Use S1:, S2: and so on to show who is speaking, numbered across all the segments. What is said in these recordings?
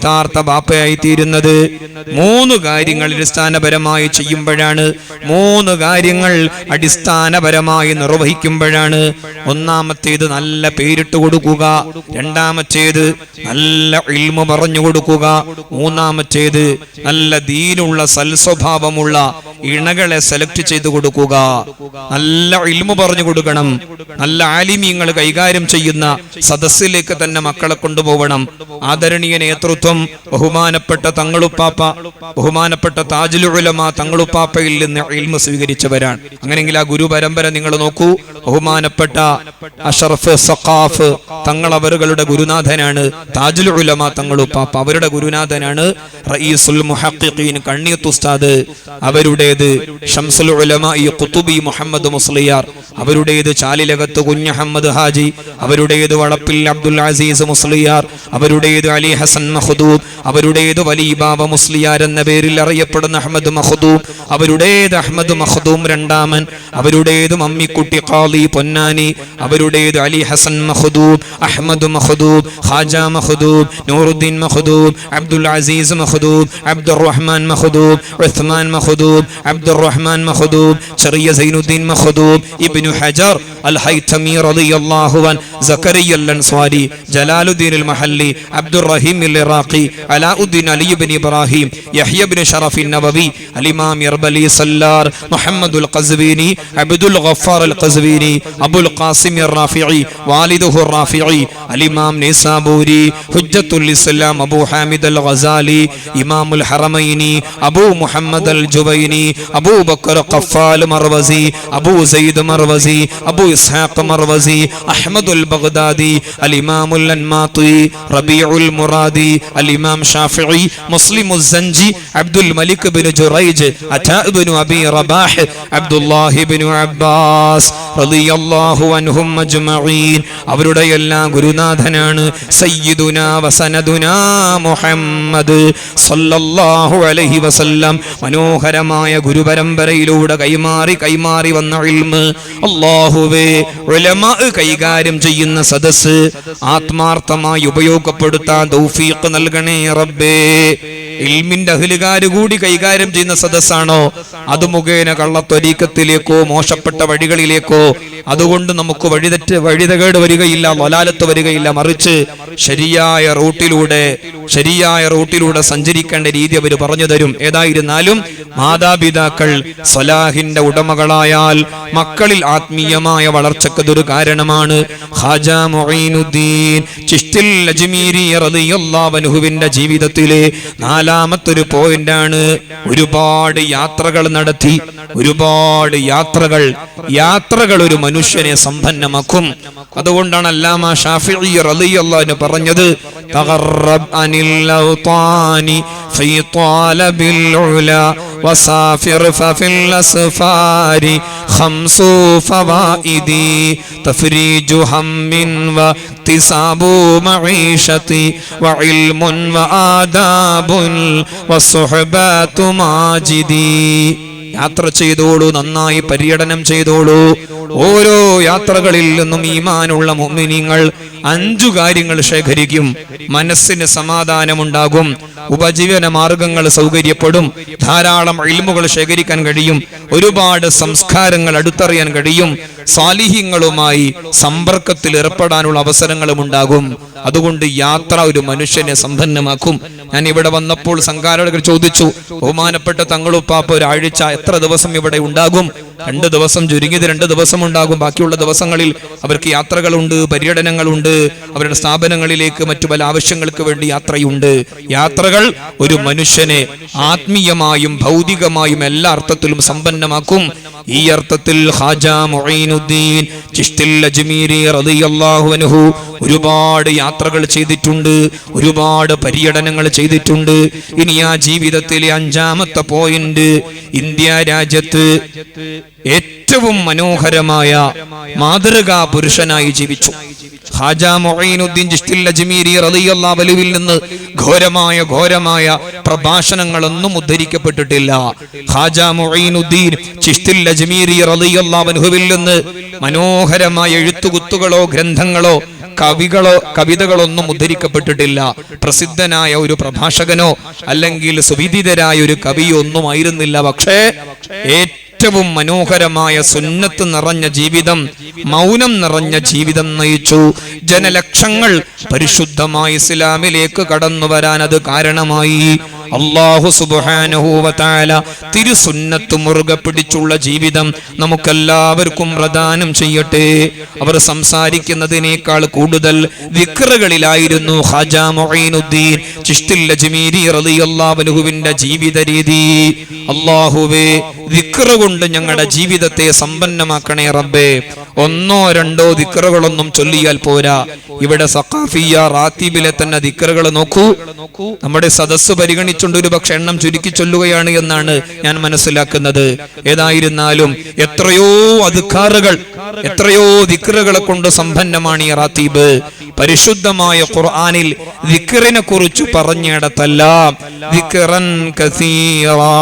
S1: യഥാർത്ഥ ബാപ്പയായി തീരുന്നത്. 3 കാര്യങ്ങൾ അടിസ്ഥാനപരമായി ചെയ്യുമ്പോഴാണ്, 3 കാര്യങ്ങൾ അടിസ്ഥാനപരമായി നിർവഹിക്കുമ്പോഴാണ്. ഒന്നാമത്തേത് നല്ല പേരിട്ട് കൊടുക്കുക, രണ്ടാമത്തേത് നല്ല ഇൽമു പറഞ്ഞു കൊടുക്കുക, മൂന്നാമത്തേത് നല്ല ദീനുള്ള സൽസ്വഭാവമുള്ള ഇണകളെ സെലക്ട് ചെയ്ത് കൊടുക്കുക. നല്ല ഇൽമു പറഞ്ഞു കൊടുക്കണം. നല്ല ആലിമീങ്ങൾ കൈകാര്യം ചെയ്യുന്ന സദസ്സിലേക്ക് തന്നെ മക്കളെ കൊണ്ടുപോകണം. ആദരണീയ നേതൃത്വം ബഹുമാനപ്പെട്ട തങ്ങളുപ്പാപ്പ, ബഹുമാനപ്പെട്ട താജുൽ ഉലമ തങ്ങളുപ്പാപ്പയിൽ നിന്ന് ഇൽമു സ്വീകരിച്ചവരാണ്. അങ്ങനെയെങ്കിൽ ആ ഗുരു പരമ്പര നിങ്ങൾ നോക്കൂ. ബഹുമാനപ്പെട്ട അഷറഫ് സഖാഫ് തങ്ങൾ അവരുടെ ഗുരുനാഥനാണ് താജുൽ ഉലമ തങ്ങളുപ്പാപ്പ. അവരുടെ ഗുരുനാഥനാണ് റഈസുൽ മുഹഖിഖീൻ കണ്ണിയത്ത് ഉസ്താദ്. അവരുടേത് ഷംസുൽ ഉലമ ഖുതുബി മുഹമ്മദ് മുസ്ലിയാർ. അവരുടേത് ചാലിലകത്ത് കുഞ്ഞഹമ്മദ് ഹാജി. അവരുടേത് വളപ്പിൽ അബ്ദുൽ അസീസ് മുസ്ലിയാർ. അവരുടേത് അലി ഹസൻ മഖ്ദൂം. അവരുടേത് വലി ബാബ മുസ്ലിയാർ എന്ന പേരിൽ അറിയപ്പെടുന്ന അഹമ്മദ് മഖ്ദൂം. അവരുടേത് അഹമ്മദ് മഖ്ദൂം രണ്ടാമൻ. അവരുടേത് മമ്മിക്കുട്ടി ഖാലി പൊന്നാനി. അവരുടേത് അലി ഹസൻ മഖ്ദൂം, അഹമ്മദ് മഖ്ദൂം, ഖാജ മഖ്ദൂം, നൂറുദ്ദീൻ മഖ്ദൂം, അബ്ദുൽ അസീസ് മഖ്ദൂം, അബ്ദുർ റഹ്മാൻ മഖ്ദൂം, ഉസ്മാൻ മഖ്ദൂം, അബ്ദുർ റഹ്മാൻ മഖ്ദൂം, ചെറിയ സൈനുദ്ദീൻ മഖ്ദൂം, ഇബ്നു ഹജർ അൽ ഹൈതമി റളിയല്ലാഹു അൻ, സക്കരിയ അൽ അൻസ്വാരി, ജലാലുദ്ദീൻ അൽ മഹല്ലി, അബ്ദുർ റഹീം അൽ ഇറാഖി, അലാഉദ്ദീൻ അലി ഇബ്നു ഇബ്രാഹിം, യഹ്യ ഇബ്നു ഷറഫ് അൻ നബവി, അൽ ഇമാം ഇർബലി സല്ലാർ, മുഹമ്മദുൽ ഖസ്വീനി, അബ്ദുൽ ഗഫാർ അൽ ഖസ്വീനി, അബുൽ ഖാസിം അർ റാഫിഈ, വാലിദുഹു അർ റാഫിഈ, അൽ ഇമാം നിസാബൂരി, ഹുജ്ജത്തുൽ ഇസ്ലാം അബൂ ഹാമിദ് അൽ ഗസാലി, ഇമാമുൽ ഹറമൈനി അബൂ മുഹമ്മദ് അൽ ജുബൈനി, അബൂ ബക്കർ ഖഫാൽ മർവസി, അബൂ സയ്യിദ് മർവസി, അബൂ ഇസ്ഹാഖ് മർവസി, അഹ്മദുൽ ബഗ്ദാദി, അൽ ഇമാമുൽ അൻമാതി, റബീഉൽ മുറാദി, അൽ ഇമാം ഷാഫിഈ, മുസ്ലിമുസ് സൻജി, അബ്ദുൽ മലിക് ഇബ്നു ജുറൈജ്, അതാ ഇബ്നു അബീ റബാഹ്, അബ്ദുല്ലാഹി ഇബ്നു അബ്ബാസ് റളിയല്ലാഹു അൻഹും അജ്മഈൻ. അവരുടെ എല്ലാ ഗുരുനാഥനാണ് സയ്യിദുനാ വസനദുനാ മുഹമ്മദ് സല്ലല്ലാഹു അലൈഹി വസല്ലം. മനോഹരമായ ഗുരുപരമ്പരയിലൂടെ കൈമാറി വന്ന ഇൽമ് അല്ലാഹുവേ, ഉലമാ കൈകാര്യം ചെയ്യുന്ന സദസ്സ് ആത്മാർത്ഥമായി ഉപയോഗപ്പെടുത്താൻ തൗഫീഖ് നൽകണേ റബ്ബേ. ഇൽമിന്റെ അഹ്ലുകാര് കൂടി കൈകാര്യം ചെയ്യുന്ന സദസ്സാണോ അത് മുഖേന കള്ളത്വരീക്കത്തിലേക്കോ മോശപ്പെട്ട വഴികളിലേക്കോ അതുകൊണ്ട് നമുക്ക് വഴിതകേട് വരികയില്ല, വലാലത്ത് വരികയില്ല. മറിച്ച് ശരിയായ റൂട്ടിലൂടെ സഞ്ചരിക്കേണ്ട രീതി അവർ പറഞ്ഞു തരും. ഏതായിരുന്നാലും മാതാപിതാക്കൾ സ്വലാഹിന്റെ ഉടമകളായാൽ മക്കളിൽ ആത്മീയമായ വളർച്ചക്കതൊരു കാരണമാണ്. ഖാജ മുഈനുദ്ദീൻ ചിശ്തിൽ അജ്മീരി റളിയല്ലാഹു അൻഹുവിന്റെ ജീവിതത്തിലെ 4ാമത്തെ പോയിന്റാണ്. ഒരുപാട് യാത്രകൾ നടത്തി. ഒരുപാട് യാത്രകൾ ഒരു മനുഷ്യനെ സമ്പന്നമാക്കും. അതുകൊണ്ടാണ് അല്ലാമ ഷാഫിഈ റളിയല്ലാഹു അൻഹു പറഞ്ഞത്, തഗറബ് അനിൽ ഔതാനി ഫീ ത്വാലബിൽ ഉലാ വസാഫിർ ഫിൽ അസ്ഫാരി ഖംസു ഫവായിദി തഫ്രീജു ഹമ്മിൻ വഇക്തിസാബു മഈശതി വഇൽമുൻ വആദാബുൻ വസുഹബാതു മാജിദി. യാത്ര ചെയ്തോളൂ, നന്നായി പര്യടനം ചെയ്തോളൂ. ഓരോ യാത്രകളിൽ നിന്നും ഈമാനുള്ള മുഅ്മിനീങ്ങൾ 5 കാര്യങ്ങൾ ശേഖരിക്കും. മനസ്സിന് സമാധാനമുണ്ടാകും, ഉപജീവന മാർഗങ്ങൾ സൗകര്യപ്പെടും, ധാരാളം ഇൽമുകൾ ശേഖരിക്കാൻ കഴിയും, ഒരുപാട് സംസ്കാരങ്ങൾ അടുത്തറിയാൻ കഴിയും, സാലിഹ്യങ്ങളുമായി സമ്പർക്കത്തിൽ ഏർപ്പെടാനുള്ള അവസരങ്ങളും ഉണ്ടാകും. അതുകൊണ്ട് യാത്ര ഒരു മനുഷ്യനെ സമ്പന്നമാക്കും. ഞാൻ ഇവിടെ വന്നപ്പോൾ സംഘാടകർ ചോദിച്ചു, ബഹുമാനപ്പെട്ട തങ്ങളുപ്പാപ്പ ഒരാഴ്ച എത്ര ദിവസം ഇവിടെ ഉണ്ടാകും? 2 ദിവസം, ചുരുങ്ങിയത് 2 ദിവസം ഉണ്ടാകും. ബാക്കിയുള്ള ദിവസങ്ങളിൽ അവർക്ക് യാത്രകളുണ്ട്, പര്യടനങ്ങളുണ്ട്, അവരുടെ സ്ഥാപനങ്ങളിലേക്ക് മറ്റു പല ആവശ്യങ്ങൾക്ക് വേണ്ടി യാത്രയുണ്ട്. യാത്രകൾ ഒരു മനുഷ്യനെ ആത്മീയമായും ഭൗതികമായും എല്ലാ അർത്ഥത്തിലും സമ്പന്നമാക്കും. ഈ അർത്ഥത്തിൽ ഖാജ മുഈനുദ്ദീൻ ചിശ്തിൽ അജ്മീരി റളിയല്ലാഹു അൻഹു ഒരുപാട് യാത്രകൾ ചെയ്തിട്ടുണ്ട്, ഒരുപാട് പര്യടനങ്ങൾ ചെയ്തിട്ടുണ്ട്. ഇനി ആ ജീവിതത്തിലെ 5ാമത്തെ പോയിന്റ്, ഇന്ത്യ രാജ്യത്ത് ഏറ്റവും മനോഹരമായ മാതൃകാ പുരുഷനായി ജീവിച്ചു. ഖാജ മുഈനുദ്ദീൻ ചിശ്തിൽ അജ്മീരി റളിയല്ലാഹു അൻഹുവിൽ നിന്ന് ഘോരമായ പ്രഭാഷണങ്ങളൊന്നും ഉദ്ധരിക്കപ്പെട്ടിട്ടില്ല. ഖാജ മുഈനുദ്ദീൻ ചിശ്തിൽ അജ്മീരി റളിയല്ലാഹു അൻഹുവിൽ നിന്ന് മനോഹരമായ എഴുത്തുകുത്തുകളോ ഗ്രന്ഥങ്ങളോ കവിതകളൊന്നും ഉദ്ധരിക്കപ്പെട്ടിട്ടില്ല. പ്രസിദ്ധനായ ഒരു പ്രഭാഷകനോ അല്ലെങ്കിൽ സുവിദിതരായ ഒരു കവിയോ ഒന്നും ആയിരുന്നില്ല. പക്ഷേ ഏറ്റവും മനോഹരമായ സുന്നത്ത് നിറഞ്ഞ ജീവിതം, മൗനം നിറഞ്ഞ ജീവിതം നയിച്ചു. ജനലക്ഷങ്ങൾ പരിശുദ്ധമായ ഇസ്ലാമിലേക്ക് കടന്നു വരാൻ അത് കാരണമായി. അല്ലാഹു സുബ്ഹാനഹു വ തആല തിരുസുന്നത്ത് മുറുകെ പിടിച്ചുള്ള ജീവിതം നമുക്കെല്ലാവർക്കും പ്രദാനം ചെയ്യട്ടെ. അവർ സംസാരിക്കുന്നതിനേക്കാൾ കൂടുതൽ ദിക്റുകളിലായിരുന്നു ഖാജ മുഈനുദ്ദീൻ ചിശ്തി അജ്മീരി റളിയല്ലാഹു അൻഹുവിന്റെ ജീവിത രീതി. അല്ലാഹുവേ, ദിക്റ് കൊണ്ട് ഞങ്ങളുടെ ജീവിതത്തെ സമ്പന്നമാക്കണേ റബ്ബേ. ഒന്നോ രണ്ടോ ദിക്റുകളൊന്നും ചൊല്ലിയാൽ പോരാ. ഇവിടെ സഖാഫിയ റാത്തീബിലെ തന്നെ ദിക്റുകൾ നോക്കൂ. നമ്മുടെ സദസ്സ് പരിഗണിച്ചുകൊണ്ട് ഒരു പക്ഷെ എണ്ണം ചുരുക്കി ചൊല്ലുകയാണ് എന്നാണ് ഞാൻ മനസ്സിലാക്കുന്നത്. ഏതായിരുന്നാലും എത്രയോ അദ്കാറുകൾ, എത്രയോ ദിക്റുകളെ കൊണ്ട് സമ്പന്നമാണ് ഈ റാത്തീബ്. പരിശുദ്ധമായ ഖുർആനിൽ ദിക്റിനെ കുറിച്ച് പറഞ്ഞിടത്തെല്ലാം ദിക്റൻ കസീറാ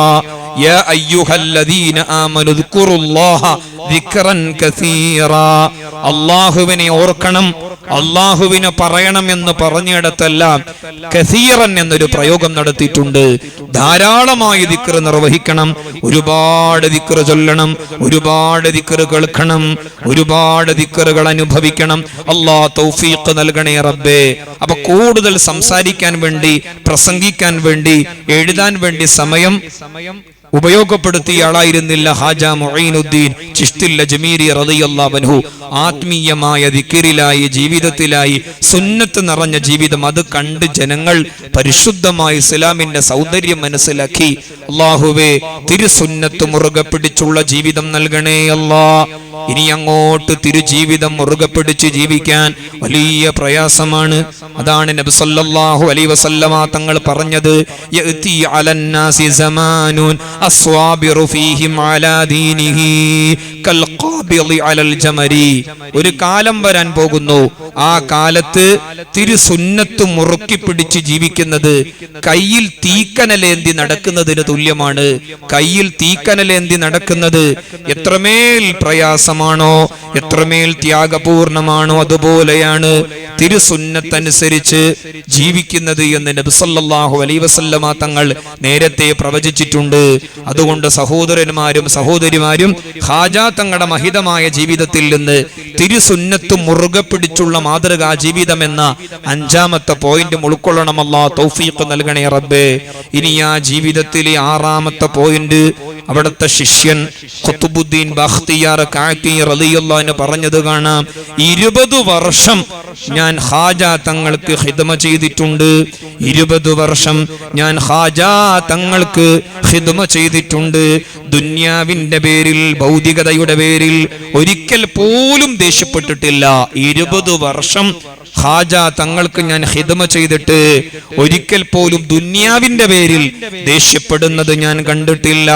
S1: യാ അയ്യുഹല്ലദീന ആമനു ദിക്റുല്ലാഹ ദിക്റൻ കസീറാ. അല്ലാഹുവിനെ ഓർക്കണം, അല്ലാഹുവിനെ പറയണം എന്ന് പറഞ്ഞിടത്തെല്ലാം കസീറൻ എന്നൊരു പ്രയോഗം നടത്തിയിട്ടുണ്ട്. ധാരാളമായി ദിക്ർ നിർവഹിക്കണം, ഒരുപാട് ദിക്ർ ചൊല്ലണം, ഒരുപാട് ദിക്ർ കേൾക്കണം, ഒരുപാട് ദിക്റുകൾ അനുഭവിക്കണം. അല്ലാഹ് തൗഫീഖ് നൽകണേ റബ്ബേ. അപ്പൊ കൂടുതൽ സംസാരിക്കാൻ വേണ്ടി, പ്രസംഗിക്കാൻ വേണ്ടി, എഴുതാൻ വേണ്ടി സമയം ഉപയോഗപ്പെടുത്തിയ ആളായിരുന്നില്ല ഖാജ മുഈനുദ്ദീൻ ചിശ്തി അജ്മീരി റളിയല്ലാഹു അൻഹു. ആത്മീയമായ ദിക്റിലായി, ജീവിതത്തിലായി സുന്നത്ത് നിറഞ്ഞ ജീവിതം. അത് കണ്ട് ജനങ്ങൾ പരിശുദ്ധമായ ഇസ്ലാമിന്റെ സൗന്ദര്യം മനസ്സിലാക്കി. അല്ലാഹുവേ, തിരുസുന്നത്ത് മുറുകെ പിടിച്ചുള്ള ജീവിതം നൽകണേ അല്ലാ. ഇനി അങ്ങോട്ട് തിരുജീവിതം മുറുകെ പിടിച്ച് ജീവിക്കാൻ വലിയ പ്രയാസമാണ്. അതാണ് നബി സല്ലല്ലാഹു അലൈഹി വസല്ലമ തങ്ങൾ പറഞ്ഞത്, യഅതി അലന്നാസി സമാനുൻ അസ്വാബിറു ഫീഹിം അലാ ദീനിഹി കൽ ഖാബിളി അലൽ ജമരി. ഒരു കാലം വരാൻ പോകുന്നു. ആ കാലത്ത് തിരുസുന്നത്ത് മുറുക്കി പിടിച്ച് ജീവിക്കുന്നത് കയ്യിൽ തീക്കനലേന്തി നടക്കുന്നതിന് തുല്യമാണ്. കയ്യിൽ തീക്കനലേന്തി നടക്കുന്നത് എത്രമേൽ പ്രയാസമാണോ, എത്രമേൽ ത്യാഗപൂർണമാണോ, അതുപോലെയാണ് തിരുസുന്നത്തനുസരിച്ച് ജീവിക്കുന്നത് എന്ന് നബി സല്ലല്ലാഹു അലൈഹി വസല്ലമ തങ്ങൾ നേരത്തെ പ്രവചിച്ചിട്ടുണ്ട്. അതുകൊണ്ട് സഹോദരന്മാരും സഹോദരിമാരും ഖാജ തങ്ങളുടെ മഹിതമായ ജീവിതത്തിൽ നിന്ന് തിരുസുന്നത്ത് മുറുകെ പിടിച്ചുള്ള മാതൃകാ ജീവിതം എന്ന 5ാമത്തെ പോയിന്റ് ഉൾക്കൊള്ളണം. അല്ലാഹു തൗഫീഖ് നൽകണേ റബ്ബേ. ഇനി ആ ജീവിതത്തിലെ 6ാമത്തെ പോയിന്റ് അവിടുത്തെ ശിഷ്യൻ ഖുത്ബുദ്ദീൻ ബഖ്തിയാർ കാഅത്തി റളിയല്ലാഹു അൻഹു പറഞ്ഞത് കാണാം. 20 വർഷം ഞാൻ ഖാജ തങ്ങൾക്ക് ഖിദ്മ ചെയ്തിട്ടുണ്ട്. 20 വർഷം ഞാൻ ഖാജ തങ്ങൾക്ക് ഖിദ്മ ചെയ്തിട്ടുണ്ട്. ദുനിയാവിന്റെ പേരിൽ, ഭൗതികതയുടെ പേരിൽ ഒരിക്കൽ പോലും ദേഷ്യപ്പെട്ടിട്ടില്ല. 20 വർഷം ഖാജ തങ്ങൾക്ക് ഞാൻ ഖിദ്മ ചെയ്തിട്ട് ഒരിക്കൽ പോലും ദുനിയാവിന്റെ പേരിൽ ദേഷ്യപ്പെടുന്നത് ഞാൻ കണ്ടിട്ടില്ല.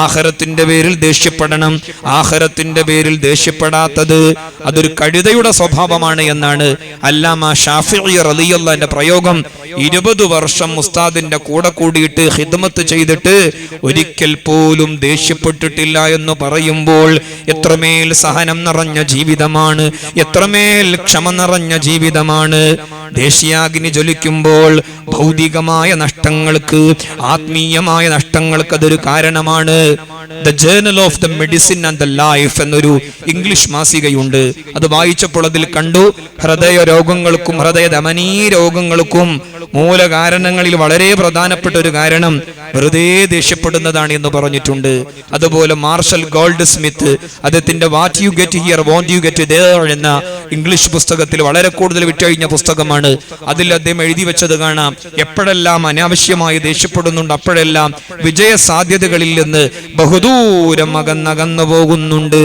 S1: ആഖിറത്തിന്റെ പേരിൽ ദേഷ്യപ്പെടണം. ആഖിറത്തിന്റെ പേരിൽ ദേഷ്യപ്പെടാത്തത് അതൊരു കഴുതയുടെ സ്വഭാവമാണ് എന്നാണ് അല്ലാമ ഷാഫിഈ റളിയല്ലാഹു അൻഹു പ്രയോഗം. 20 വർഷം ഉസ്താദിന്റെ കൂടെ കൂടിയിട്ട് ഖിദ്മത്ത് ചെയ്തിട്ട് ഒരിക്കൽ പോലും ദേഷ്യപ്പെട്ടിട്ടില്ല എന്ന് പറയുമ്പോൾ എത്രമേൽ സഹനം നിറഞ്ഞ ജീവിതമാണ്, എത്രമേൽ ക്ഷമ നിറഞ്ഞ ജീവിതമാണ്. ദേശീയാഗ്നി ജ്വലിക്കുമ്പോൾ ഭൗതികമായ നഷ്ടങ്ങൾക്ക്, ആത്മീയമായ നഷ്ടങ്ങൾക്ക് അതൊരു കാരണമാണ്. The journal of the medicine and the life എന്നൊരു ഇംഗ്ലീഷ് മാസികയുണ്ട്. അത് വായിച്ചപ്പോൾ അതിൽ കണ്ടു, ഹൃദയ രോഗങ്ങൾക്കും ഹൃദയ ധമനീ രോഗങ്ങൾക്കും മൂലകാരണങ്ങളിൽ വളരെ പ്രധാനപ്പെട്ട ഒരു കാരണം വെറുതെ ദേഷ്യപ്പെടുന്നതാണ് എന്ന് പറഞ്ഞിട്ടുണ്ട്. അതുപോലെ മാർഷൽ ഗോൾഡ് സ്മിത്ത് അദ്ദേഹത്തിന്റെ what you get here won't you get there എന്ന ഇംഗ്ലീഷ് പുസ്തകത്തിൽ വളരെ കൂടുതൽ വിറ്റഴിഞ്ഞ പുസ്തകമാണ്. അതിൽ അദ്ദേഹം എഴുതി വെച്ചത് കാണാം, എപ്പോഴെല്ലാം അനാവശ്യമായി ദേഷ്യപ്പെടുന്നുണ്ട് അപ്പോഴെല്ലാം വിജയ സാധ്യതകളിൽ നിന്ന് ബഹുദൂരം അകന്നകന്നു പോകുന്നുണ്ട്.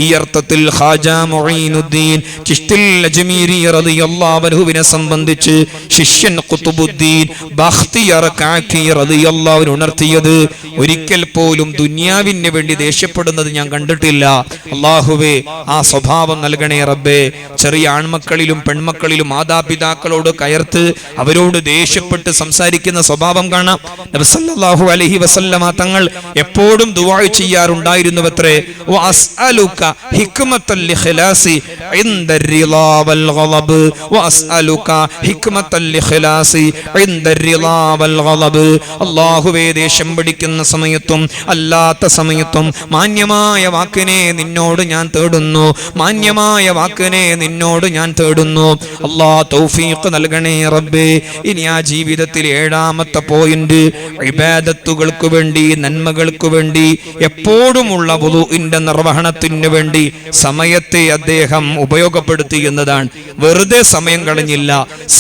S1: ഈ അർത്ഥത്തിൽ ഖാജ മുഈനുദ്ദീൻ ചിശ്തി അജ്മീരി റളിയല്ലാഹു അൻഹുവിനെ സംബന്ധിച്ച് ശിഷ്യൻ ഖുത്ബുദ്ദീൻ ബഖ്തിയാർ കാഅക്കി റളിയല്ലാഹു അൻഹു ഉണർത്തിയത്, ഒരിക്കൽ പോലും ദുനിയാവിന് വേണ്ടി ദേഷ്യപ്പെടുന്നത് ഞാൻ കണ്ടിട്ടില്ല. അല്ലാഹുവേ, ആ സ്വഭാവം നൽകണേ റബ്ബേ. ചെറിയ ആൺമക്കളിലും പെൺമക്കളിലും മാതാപിതാക്കളോട് കയർത്ത് അവരോട് ദേഷ്യപ്പെട്ട് സംസാരിക്കുന്ന സ്വഭാവം കാണാം. നബി സല്ലല്ലാഹു അലൈഹി വസല്ലമ തങ്ങൾ എപ്പോഴും ദുആ ചെയ്യാറുണ്ടായിരുന്നുവത്രേ, വഅസ്അലുക ഹിക്മത്തൽ ഇഖ്ലാസി ഇൻദർ റിളാ വൽ ഗളബ്, വഅസ്അലുക ഹിക്മത്തൽ ഇഖ്ലാസി ഇൻദർ റിളാ വൽ ഗളബ്. അല്ലാഹുവേ, ദേഷ്യം പിടിക്കുന്ന സമയത്തും അല്ലാത്ത സമയത്തും മാന്യമായ വാക്കിനെ നിന്നോട് ഞാൻ തേടുന്നു, മാന്യമായ വാക്കിനെ നിന്നോട് ഞാൻ തേടുന്നു. അല്ലാഹ് തൗഫീഖ് നൽകണേ റബ്ബേ. ഇനി ആ ജീവിതത്തിൽ 7ാമത്തെ പോയിന്റ്, ഇബാദത്തുകൾക്ക് വേണ്ടി, നന്മകൾക്ക് വേണ്ടി, എപ്പോഴുമുള്ള വുളൂഇന്റെ നിർവഹണത്തിന് വേണ്ടി സമയത്തെ അദ്ദേഹം ഉപയോഗപ്പെടുത്തി എന്നതാണ്. വെറുതെ സമയം കളഞ്ഞില്ല,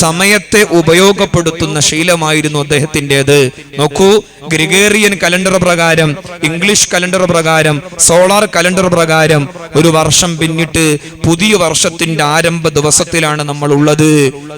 S1: സമയത്തെ ഉപയോഗപ്പെടുത്തുന്ന ശീലമായിരുന്നു അദ്ദേഹത്തിൻ്റെത്. നോക്കൂ, ഗ്രിഗേറിയൻ കലണ്ടർ പ്രകാരം, ഇംഗ്ലീഷ് കലണ്ടർ പ്രകാരം, സോളാർ കലണ്ടർ പ്രകാരം ഒരു വർഷം പിന്നിട്ട് പുതിയ വർഷത്തിന്റെ ആരംഭ ദിവസത്തിലാണ് നമ്മൾ ഉള്ളത്.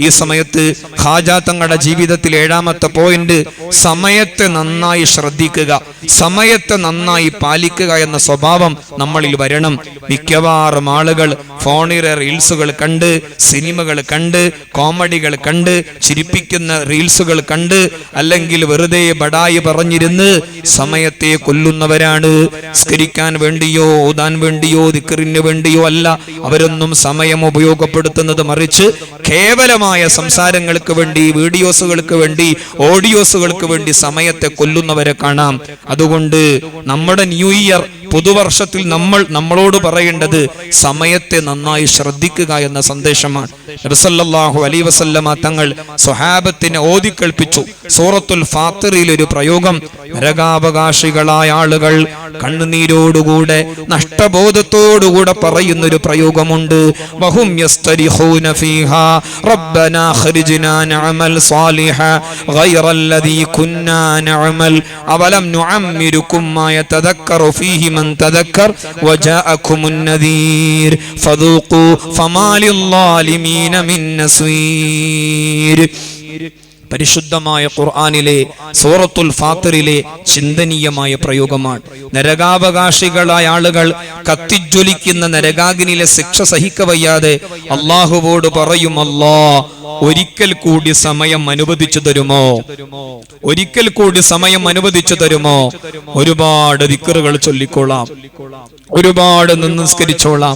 S1: ഈ സമയത്ത് ഖാജാ തങ്ങളുടെ ജീവിതത്തിൽ 7ാമത്തെ പോയിന്റ്, സമയത്തെ നന്നായി ശ്രദ്ധിക്കുക, സമയത്തെ നന്നായി പാലിക്കുക എന്ന സ്വഭാവം നമ്മളിൽ വരണം. മിക്കവാറും ആളുകൾ ഫോണിലെ റീൽസുകൾ കണ്ട്, സിനിമകൾ കണ്ട്, കോമഡികൾ കണ്ട്, ചിരിപ്പിക്കുന്ന റീൽസുകൾ കണ്ട്, അല്ലെങ്കിൽ വെറുതെ ബടായി പറഞ്ഞിരുന്ന് സമയത്തെ കൊല്ലുന്നവരാണ്. സ്കരിക്കാൻ വേണ്ടിയോ ഓതാൻ വേണ്ടിയോ ദിക്റിന് വേണ്ടിയോ അല്ല അവരൊന്നും സമയം ഉപയോഗപ്പെടുത്തുന്നത്, മറിച്ച് കേവലമായ സംസാരങ്ങൾക്ക് വേണ്ടി, വീഡിയോസുകൾക്ക് വേണ്ടി, ഓഡിയോസുകൾക്ക് വേണ്ടി സമയത്തെ കൊല്ലുന്നവരെ കാണാം. അതുകൊണ്ട് നമ്മുടെ ന്യൂ ഇയർ, പുതുവർഷത്തിൽ നമ്മളോട് പറയേണ്ടത് സമയത്തെ നന്നായി ശ്രദ്ധിക്കുക എന്ന സന്ദേശമാണ്. നബി സല്ലല്ലാഹു അലൈഹി വസല്ലമ തങ്ങൾ സ്വഹാബത്തിനെ ഓതിക്കേൾപ്പിച്ചു. സൂറത്തുൽ ഫാത്തിറിൽ ഒരു പ്രയോഗം, നരകാവകാശികളായ ആളുകൾ കണ്ണുനീരോടുകൂടെ, നഷ്ടബോധത്തോടുകൂടെ പറയുന്നൊരു പ്രയോഗമുണ്ട്. വഹും യസ്തരിഖൂന ഫീഹാ റബ്ബനാ ഖരിജ്നാ നഅമൽ സാലിഹാ ഗൈറല്ലദീ കുന്നാ നഅമൽ അവലം നുഅമ്മിരുകും മാ യതദക്കറു ഫീഹി മൻ തദക്കർ വജാഅകുമുൻ നദീർ ഫദൂഖൂ ഫമാ ലിൽളാലിമീന മിൻ നസീർ. പരിശുദ്ധമായ ഖുർആനിലെ സൂറത്തുൽ ഫാത്തിറിലെ ചിന്തനീയമായ പ്രയോഗമാണ്. നരകാവകാശികളായ ആളുകൾ കത്തിജ്വലിക്കുന്ന നരകാഗ്നിയിലെ ശിക്ഷ സഹിക്കവയ്യാതെ അല്ലാഹുവോട് പറയും, അല്ലാഹ് ഒരിക്കൽ കൂടി സമയം അനുവദിച്ചു തരുമോ, ഒരിക്കൽ കൂടി സമയം അനുവദിച്ചു തരുമോ? ഒരുപാട് ദിക്റുകൾ ചൊല്ലിക്കോളാം, ഒരുപാട് നിസ്കരിച്ചോളാം,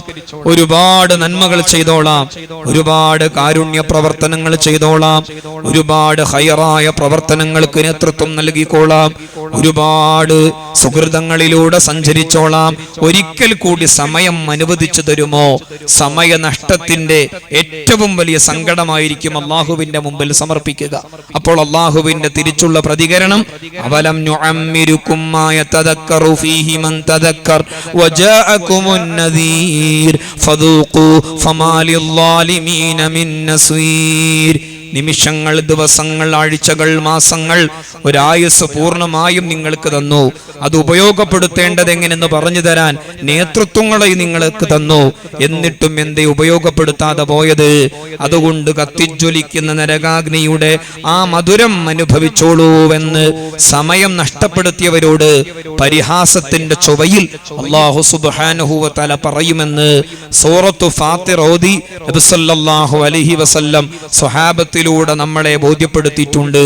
S1: ഒരുപാട് നന്മകൾ ചെയ്തോളാം, ഒരുപാട് കാരുണ്യ പ്രവർത്തനങ്ങൾ ചെയ്തോളാം, ഒരുപാട് ഹൈറായ പ്രവർത്തനങ്ങൾക്ക് നേതൃത്വം നൽകിക്കോളാം, ഒരുപാട് സുഹൃതങ്ങളിലൂടെ സഞ്ചരിച്ചോളാം. ഒരിക്കൽ കൂടി സമയം അനുവദിച്ചു തരുമോ? സമയനഷ്ടത്തിന്റെ ഏറ്റവും വലിയ സങ്കടമായിരിക്കും അള്ളാഹുവിന്റെ മുമ്പിൽ സമർപ്പിക്കുക. അപ്പോൾ അള്ളാഹുവിന്റെ തിരിച്ചുള്ള പ്രതികരണം, അവലം നുഅമ്മിരുകും മാ യതദക്കറു ഫീഹി മൻ തദക്കർ വജാഅകുമുൻ നദീർ ഫദൂഖൂ ഫമാ ലിൽളാലിമീന മിൻ നസീർ. നിമിഷങ്ങൾ, ദിവസങ്ങൾ, ആഴ്ചകൾ, മാസങ്ങൾ, ഒരായുസ് പൂർണ്ണമായും നിങ്ങൾക്ക് തന്നു. അത് ഉപയോഗപ്പെടുത്തേണ്ടത് എങ്ങനെയെന്ന് പറഞ്ഞു തരാൻ നേതൃത്വങ്ങളെ നിങ്ങൾക്ക് തന്നു. എന്നിട്ടും എന്തേ ഉപയോഗപ്പെടുത്താതെ പോയത്? അതുകൊണ്ട് കത്തിജ്വലിക്കുന്ന നരകാഗ്നിയുടെ ആ മധുരം അനുഭവിച്ചോളൂവെന്ന് സമയം നഷ്ടപ്പെടുത്തിയവരോട് പരിഹാസത്തിന്റെ ചൊവ്വയിൽ അല്ലാഹു സുബ്ഹാനഹു വ തആല പറയുമെന്ന് സൂറത്തു ഫാത്തിർ ഓതി നബി സല്ലല്ലാഹു അലൈഹി വസല്ലം സ്വഹാബത്തിലൂടെ നമ്മളെ ബോധ്യപ്പെടുത്തിയിട്ടുണ്ട്.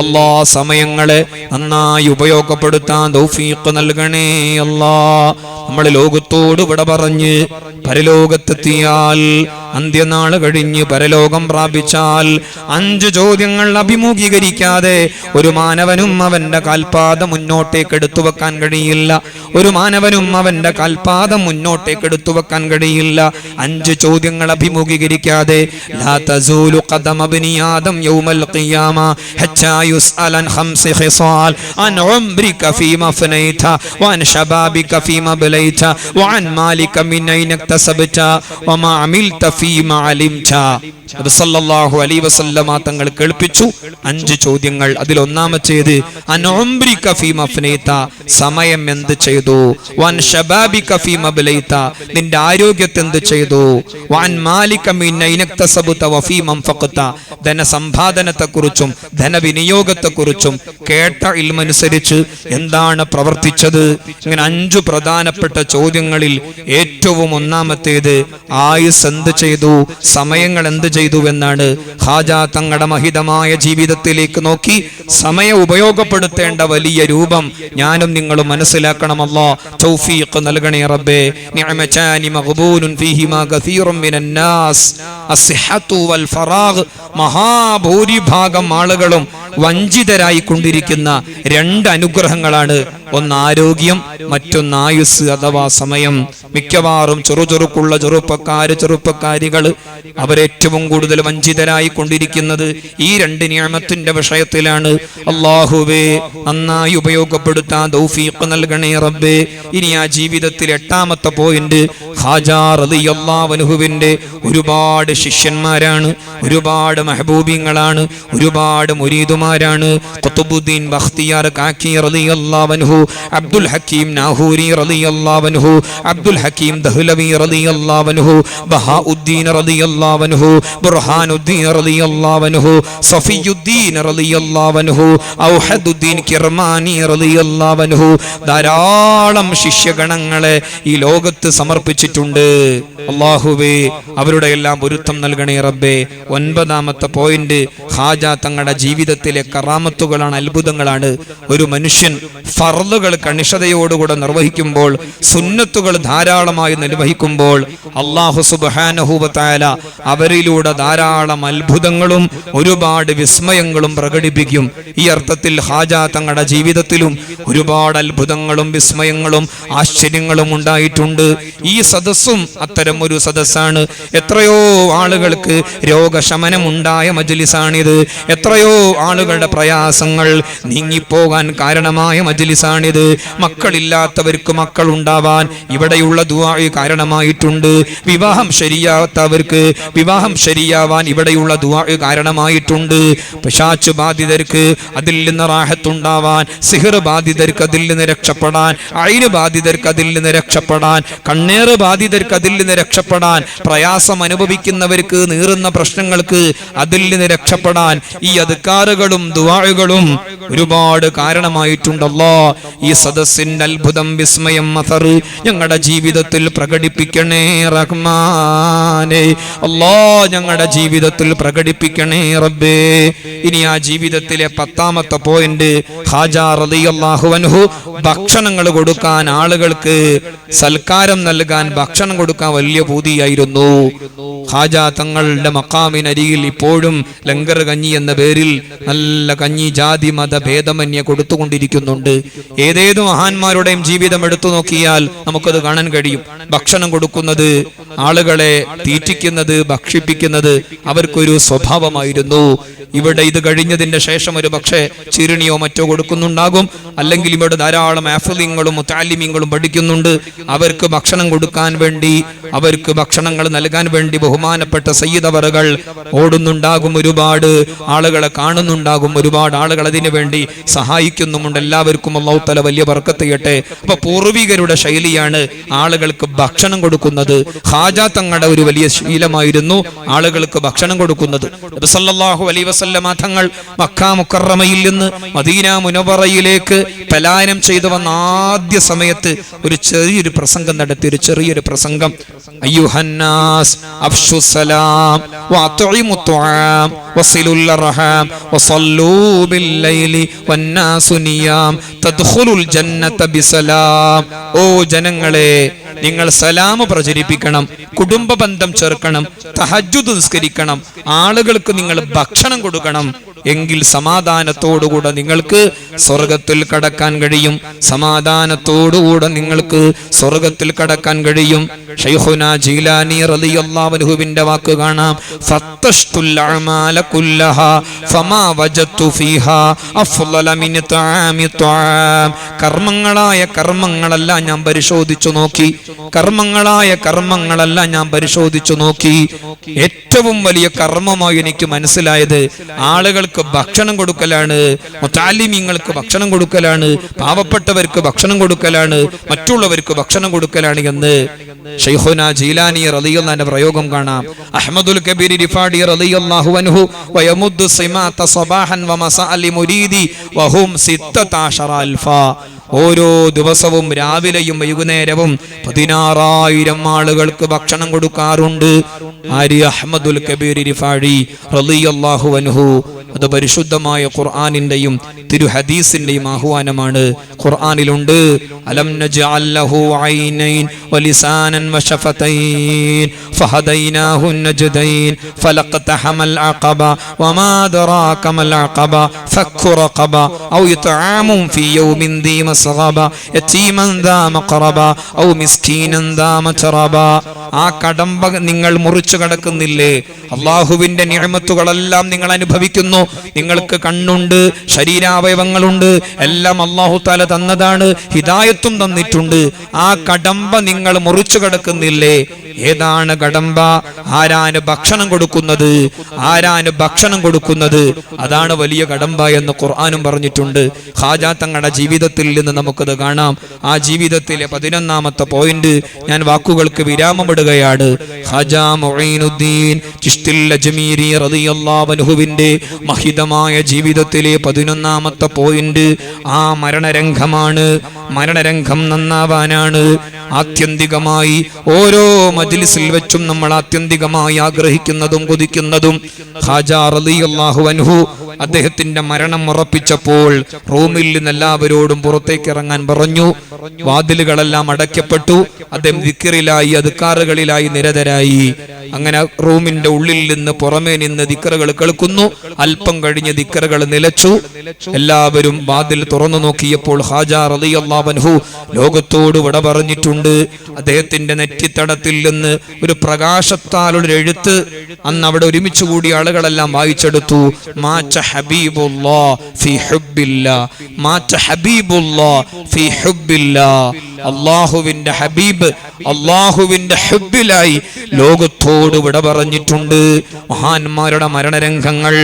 S1: അല്ലാഹ് സമയങ്ങളെ നന്നായി ഉപയോഗപ്പെടുത്താൻ തൗഫീഖ് നൽകണേ അല്ലാഹ്. നമ്മൾ ലോകത്തോട് വിട പറഞ്ഞ് പരലോകത്തെത്തിയാൽ, അന്ത്യനാള് കഴിഞ്ഞ് പരലോകം പ്രാപിച്ചാൽ 5 ചോദ്യങ്ങൾ അഭിമുഖീകരിക്കാതെ ഒരു മാനവനും അവന്റെ കാൽപാദം മുന്നോട്ടേക്ക് എടുത്തു വെക്കാൻ കഴിയില്ല. ഒരു മാനവനും അവന്റെ കാൽപാദം മുന്നോട്ടേക്ക് എടുത്തു വെക്കാൻ കഴിയില്ല. 5 ചോദ്യങ്ങൾ അഭിമുഖീകരിക്കാതെ ലാ തസൂലു ഖദമ ഇബ്നി ആദം യൗമൽ ഖിയാമ ഹത്താ യുസ്അലൻ 5 ഖിസാൽ അൻ ഉംരിക ഫീമാ ഫനൈത വഅൻ ശബാബിക ഫീമാ ബലൈത വഅൻ മാലിക മിൻ ഐന ഇക്തസബത വമാ അമിൽത ഫീമാ അലിംത. നബി സല്ലല്ലാഹു അലൈഹി വസല്ലമ തങ്ങൾ കേൾപ്പിച്ചു 5 ചോദ്യങ്ങൾ. അതിൽ ഒന്നാമത്തേത് അൻ ഉംരിക ഫീമാ ഫനൈത, സമയം എന്ത് ചെയ്തു? വഅൻ ശബാബിക ഫീമാ ബലൈത, നിന്റെ ആരോഗ്യത്തെ എന്ത് ചെയ്തു? വഅൻ മാലിക മിൻ ഐന ഇക്തസബത വഫീമാ അൻഫഖത, ധനസമ്പാദനത്തെക്കുറിച്ചും ധനവിനിയോഗത്തെക്കുറിച്ചും കേട്ട ഇൽമനുസരിച്ച് എന്താണ് പ്രവർത്തിച്ചത്? ഇങ്ങനെ 5 പ്രധാനപ്പെട്ട ചോദ്യങ്ങളിൽ ഏറ്റവും ഒന്നാമത്തേത് ആയുസ് എന്ത് ചെയ്തു, സമയങ്ങൾ എന്ത് ചെയ്തു എന്നാണ്. ഖാജാ തങ്ങളുടെ മഹിതമായ ജീവിതത്തിലേക്ക് നോക്കി സമയം ഉപയോഗപ്പെടുത്തേണ്ട വലിയ രൂപം ഞാനും നിങ്ങളും മനസ്സിലാക്കണം. അല്ലാഹ് തൗഫീഖ് നൽകണേ റബ്ബേ. നിഅമതാനി മഗ്ബൂനുൻ ഫീഹിമാ കസീറുൻ മിനൻ നാസ് അസ്സിഹത്തു വൽ ഫറാഗ്. മഹാഭൂരിഭാഗം ആളുകളും വഞ്ചിതരായി കൊണ്ടിരിക്കുന്ന 2 അനുഗ്രഹങ്ങളാണ്. ഒന്ന് ആരോഗ്യം, മറ്റൊന്ന് ആയുസ് അഥവാ സമയം. മിക്കവാറും ചെറുചെറുക്കുള്ള ചെറുപ്പക്കാരികൾ അവരേറ്റവും കൂടുതൽ വഞ്ചിതരായി കൊണ്ടിരിക്കുന്നത് ഈ 2 നിഅമത്തിന്റെ വിഷയത്തിലാണ്. അല്ലാഹുവേ, നന്നായി ഉപയോഗപ്പെടുത്താൻ തൗഫീഖ് നൽകണേ റബ്ബേ. ഇനി ആ ജീവിതത്തിൽ 8ാമത്തെ പോയിന്റ്, ഖാജാ റളിയല്ലാഹു അൻഹുവിന്റെ ഒരുപാട് ശിഷ്യന്മാരാണ്, ഒരുപാട് മെഹബൂബിങ്ങളാണ്, ഒരുപാട് മുരീദുമാരാണ്. ഖുതുബുദ്ദീൻ ബഖ്തിയാർ കാക്കി റളിയല്ലാഹു അൻഹു, അബ്ദുൽ ഹക്കീം നാഹൂരി റളിയല്ലാഹു അൻഹു, അബ്ദുൽ ഹക്കീം ദഹ്ലവി റളിയല്ലാഹു അൻഹു, ബഹാഉദ്ദീൻ റളിയല്ലാഹു അൻഹു, ബുർഹാനുദ്ദീൻ റളിയല്ലാഹു അൻഹു, സഫിയുദ്ദീൻ റളിയല്ലാഹു അൻഹു, ഔഹദുദ്ദീൻ കിർമാനി റളിയല്ലാഹു അൻഹു. ധാരാളം ശിഷ്യഗണങ്ങളെ ഈ ലോകത്ത് സമർപ്പിച്ചിട്ടുണ്ട്. അല്ലാഹുവേ, അവരുടെ എല്ലാം പൊരുത്തം നൽകണേ റബ്ബേ. 9ാമത്തെ പോയിന്റ്, ഖാജാ തങ്ങളുടെ ജീവിതത്തിലെ കറാമത്തുകളാണ്, അത്ഭുതങ്ങളാണ്. ഒരു മനുഷ്യൻ ഫർളുകൾ കണിശതയോടുകൂടെ നിർവഹിക്കുമ്പോൾ, സുന്നത്തുകൾ ധാരാളമായി നിർവഹിക്കുമ്പോൾ അല്ലാഹു സുബ്ഹാനഹു വ തആല അവരിലൂടെ ധാരാളം അത്ഭുതങ്ങളും ഒരുപാട് വിസ്മയങ്ങളും പ്രകടിപ്പിക്കും. ഈ അർത്ഥത്തിൽ ഖാജാ തങ്ങളുടെ ജീവിതത്തിലും ഒരുപാട് അത്ഭുതങ്ങളും വിസ്മയങ്ങളും ആശ്ചര്യങ്ങളും ഉണ്ടായിട്ടുണ്ട്. ഈ സദസ്സും അത്തരം ഒരു സദസ്സാണ്. എത്രയോ ആളുകൾക്ക് രോഗശമനമുണ്ടായ മജ്ലിസാണിത്. എത്രയോ ആളുകളുടെ പ്രയാസങ്ങൾ നീങ്ങിപ്പോകാൻ കാരണമായ മജ്ലിസാണിത്. മക്കളില്ലാത്തവർക്ക് മക്കൾ ഉണ്ടാവാൻ ഇവിടെയുള്ള ദുആ കാരണമായിട്ടുണ്ട്. വിവാഹം ശരിയാവാത്തവർക്ക് വിവാഹം ശരിയാവാൻ ഇവിടെയുള്ള ദുആ കാരണമായിട്ടുണ്ട്. പിശാച് ബാധിതർക്ക് അതിൽ നിന്ന് റാഹത്തുണ്ടാവാൻ, സിഹർ ബാധിതർക്ക് അതിൽ നിന്ന് രക്ഷപ്പെടാൻ, ഐന് ബാധിതർക്ക് അതിൽ നിന്ന് രക്ഷപ്പെടാൻ, കണ്ണേറ് ബാധിതർക്ക് അതിൽ നിന്ന് രക്ഷപ്പെടാൻ, പ്രയാസം അനുഭവിക്കുന്നവർക്ക് നീറുന്ന പ്രശ്നങ്ങൾക്ക് അതിൽ നിന്ന് രക്ഷപ്പെടാൻ ഈ അദ്കാറുകളും ദുആകളും ഒരുപാട് കാരണമായിട്ടുണ്ടല്ലോ. ഈ സദസ്സിന്റെ അത്ഭുതം, വിസ്മയം, അഥർ ഞങ്ങളുടെ ജീവിതത്തിൽ പ്രകടിപ്പിക്കണേ റഹ്മാനേ. അല്ലാഹ്, ഞങ്ങളുടെ ജീവിതത്തിൽ പ്രകടിപ്പിക്കണേ റബ്ബേ. ഇനി ആ ജീവിതത്തിലെ 10ാമത്തെ പോയിന്റ്, ഖാജാ റളിയല്ലാഹു അൻഹു ഭക്ഷണങ്ങൾ കൊടുക്കാൻ, ആളുകൾക്ക് സൽക്കാരം നൽകാൻ, ഭക്ഷണം കൊടുക്കാൻ വലിയ പൂതിയായിരുന്നു. ഖാജാ തങ്ങളുടെ മഖാമിനരികിൽ ഇപ്പോഴും ലങ്കർ കഞ്ഞി എന്ന പേരിൽ നല്ല കഞ്ഞി ജാതി മത ഭേദമന്യേ കൊടുത്തുകൊണ്ടിരിക്കുന്നുണ്ട്. ഏതേത് മഹാന്മാരുടെയും ജീവിതം എടുത്തു നോക്കിയാൽ നമുക്കത് കാണാൻ കഴിയും. ഭക്ഷണം കൊടുക്കുന്നത്, ആളുകളെ തീറ്റിക്കുന്നത്, ഭക്ഷിപ്പിക്കുന്നത് അവർക്കൊരു സ്വഭാവമായിരുന്നു. ഇവിടെ ഇത് കഴിഞ്ഞതിന്റെ ശേഷം ഒരു പക്ഷേ ചിരുണിയോ മറ്റോ കൊടുക്കുന്നുണ്ടാകും. അല്ലെങ്കിൽ ഇവിടെ ധാരാളം ആഫിലിങ്ങളും മുതഅല്ലിമീങ്ങളും പഠിക്കുന്നുണ്ട്. അവർക്ക് ഭക്ഷണം കൊടുക്കാൻ വേണ്ടി, അവർക്ക് ഭക്ഷണങ്ങൾ നൽകാൻ വേണ്ടി ബഹുമാനപ്പെട്ട സയ്യിദ് അവറുകൾ ഓടുന്നുണ്ടാകും. ഒരുപാട് ആളുകളെ കാണുന്നുണ്ടാകും. ഒരുപാട് ആളുകൾ അതിനു വേണ്ടി സഹായിക്കുന്നുമുണ്ട്. എല്ലാവർക്കും അല്ലാഹു തആല വലിയ ബർക്കത്ത് ചെയ്യട്ടെ. അപ്പൊ പൂർവികരുടെ ശൈലിയാണ് ആളുകൾക്ക് ഭക്ഷണം കൊടുക്കുന്നത്. ഖാജാ തങ്ങളുടെ ഒരു വലിയ ശീലമായിരുന്നു ആളുകൾക്ക് ഭക്ഷണം കൊടുക്കുന്നത്. നബി സല്ലല്ലാഹു അലൈഹി വസല്ലമ തങ്ങൾ മക്ക മുക്കറമയിൽ നിന്ന് മദീന മുനവറയിലേക്ക് പലായനം ചെയ്തു വന്ന ആദ്യ സമയത്ത് ഒരു ചെറിയൊരു പ്രസംഗം നടത്തി. ഒരു ചെറിയൊരു പ്രസംഗം, അയ്യുഹന്നാസ് അഫ്ശു സലാം വഅത്ഇമു തുആം വസിലുൽ അർഹാം വസല്ലൂ ബില്ലൈലി വന്നാസു നിയാം തദ്ഖുലുൽ ജന്നത ബിസലാം. ഓ ജനങ്ങളെ, നിങ്ങൾ സലാം പ്രചരിപ്പിക്കണം, കുടുംബ ബന്ധം ചേർക്കണം, തഹജ്ജുദ് നിസ്കരിക്കണം, ആളുകൾക്ക് നിങ്ങൾ ഭക്ഷണം കൊടുക്കണം. എങ്കിൽ സമാധാനത്തോടുകൂടെ നിങ്ങൾക്ക് സ്വർഗത്തിൽ കടക്കാൻ കഴിയും. സമാധാനത്തോടുകൂടെ നിങ്ങൾക്ക് സ്വർഗത്തിൽ കടക്കാൻ കഴിയും. ശൈഖുനാ ജീലാനി റളിയല്ലാഹു അൻഹുവിന്റെ വാക്ക് കാണാം, ഫത്തഷ്തുൽ അഅമാല കുല്ലഹാ ഫമാ വജത്തു ഫീഹാ അഫ്ളല മിൻ തആമി തആം. കർമ്മങ്ങളായ കർമ്മങ്ങളെല്ലാം ഞാൻ പരിശോധിച്ചു നോക്കി. ഏറ്റവും വലിയ കർമ്മമായി എനിക്ക് മനസ്സിലായത് ആളുകൾക്ക് ഭക്ഷണം കൊടുക്കലാണ്, മുതഅല്ലിമീങ്ങൾക്ക് ഭക്ഷണം കൊടുക്കലാണ്, പാവപ്പെട്ടവർക്ക് ഭക്ഷണം കൊടുക്കലാണ്, മറ്റുള്ളവർക്ക് ഭക്ഷണം കൊടുക്കലാണ് എന്ന് ശൈഖുനാ ജീലാനി റളിയല്ലാഹു അൻഹു പ്രയോഗം കാണാം. അഹ്മദുൽ കബീർ റിഫാഇ റളിയല്ലാഹു അൻഹു വയമുദ്ദു സിമാത സബാഹൻ വമസാഅ ലിമുരീദി വഹും 16,000. ഓരോ ദിവസവും രാവിലെയും വൈകുന്നേരവും 16,000 ആളുകൾക്ക് ഭക്ഷണം കൊടുക്കാറുണ്ട്. ആര്യ അഹ്മദുൽ കബീർ റിഫാഇ റളിയല്ലാഹു അൻഹു. അത് പരിശുദ്ധമായ ഖുർആനിന്റെയും തിരു ഹദീസിന്റെയും ആഹ്വാനമാണ്. ഖുർആനിലുണ്ട്, അലം നജ്അൽ ലഹു ഐനൈൻ വലിസാനൻ വശഫതൈൻ ഫഹദൈനാഹു നജ്ദൈൻ ഫലഖതഹമൽ അഖബ വമാ ദറാക മൽ അഖബ ഫക്കു റഖബ ഔ ഇത്ആമുൻ ഫീ യൗമിൻ ദീ മസ്ഗബ യതീമൻ ദാ മഖറബ ഔ മിസ്കീനൻ ദാ മതറബ. ആ കടമ്പ നിങ്ങൾ മുറിച്ചു കടക്കുന്നില്ലേ? അല്ലാഹുവിന്റെ നിഅമത്തുകളെല്ലാം നിങ്ങൾ അനുഭവിക്കുന്നു. നിങ്ങൾക്ക് കണ്ണുണ്ട്, ശരീരാവയവങ്ങളുണ്ട്, എല്ലാം അല്ലാഹു തആല തന്നതാണ്, ഹിദായത്തും തന്നിട്ടുണ്ട്. ആ കടമ്പ നിങ്ങൾ മുറിച്ചു കടക്കുന്നില്ലേ? ഏതാണ് കടമ്പ? ആരാന് ഭക്ഷണം കൊടുക്കുന്നത്? അതാണ് വലിയ കടമ്പ എന്ന് ഖുർആനും പറഞ്ഞിട്ടുണ്ട്. ഖാജാ തങ്ങളുടെ ജീവിതത്തിൽ നിന്ന് നമുക്കത് കാണാം. ആ ജീവിതത്തിലെ 11ാമത്തെ പോയിന്റ് ഞാൻ വാക്കുകൾക്ക് വിരാമമിടുകയാണ്. ഖാജാ മുഈനുദ്ദീൻ ചിശ്തിൽ അജ്മീരി റളിയല്ലാഹു അൻഹുവിന്റെ മഹിതമായ ജീവിതത്തിലെ 11ാമത്തെ പോയിന്റ് ആ മരണരംഗമാണ്. മരണരംഗം നന്നാവാനാണ്. ആത്യന്തികമായി ഓരോ മജ്ലിസിൽ വെച്ചും നമ്മൾ ആത്യന്തികമായി ആഗ്രഹിക്കുന്നതും കൊതിക്കുന്നതും ഖാജാ റളിയല്ലാഹു അൻഹു അദ്ദേഹത്തിന്റെ മരണം ഉറപ്പിച്ചപ്പോൾ റൂമിൽ നിന്ന് എല്ലാവരോടും പുറത്തേക്ക് ഇറങ്ങാൻ പറഞ്ഞു. വാതിലുകളെല്ലാം അടയ്ക്കപ്പെട്ടു. അദ്ദേഹം ദിക്റിലായി, അദ്കാറുകളിലായി നിരതരായി. അങ്ങനെ റൂമിന്റെ ഉള്ളിൽ നിന്ന് പുറമേ നിന്ന് ദിക്റുകൾ കേൾക്കുന്നു. അല്പം കഴിഞ്ഞ് ദിക്റുകൾ നിലച്ചു. എല്ലാവരും വാതിൽ തുറന്നു നോക്കിയപ്പോൾ ഖാജാ റളിയല്ലാഹു അൻഹു ലോകത്തോട് വിട പറഞ്ഞിട്ടുണ്ട്. അദ്ദേഹത്തിന്റെ നെറ്റിത്തടത്തിൽ നിന്ന് ഒരു പ്രകാശത്താലുള്ള എഴുത്ത് അന്ന് അവിടെ ഒരുമിച്ച് കൂടിയ ആളുകളെല്ലാം വായിച്ചെടുത്തു. മാച്ച ഹബീബുല്ലാഹ് ഫീ ഹുബ്ബില്ലാഹ്, മാച്ച ഹബീബുല്ലാഹ് ഫീ ഹുബ്ബില്ലാഹ്. അല്ലാഹുവിന്റെ ഹബീബ് അല്ലാഹുവിന്റെ ഹുബ്ബിലായി ലോകത്തോട് വിട പറഞ്ഞിട്ടുണ്ട്. മഹാന്മാരുടെ മരണരംഗങ്ങൾ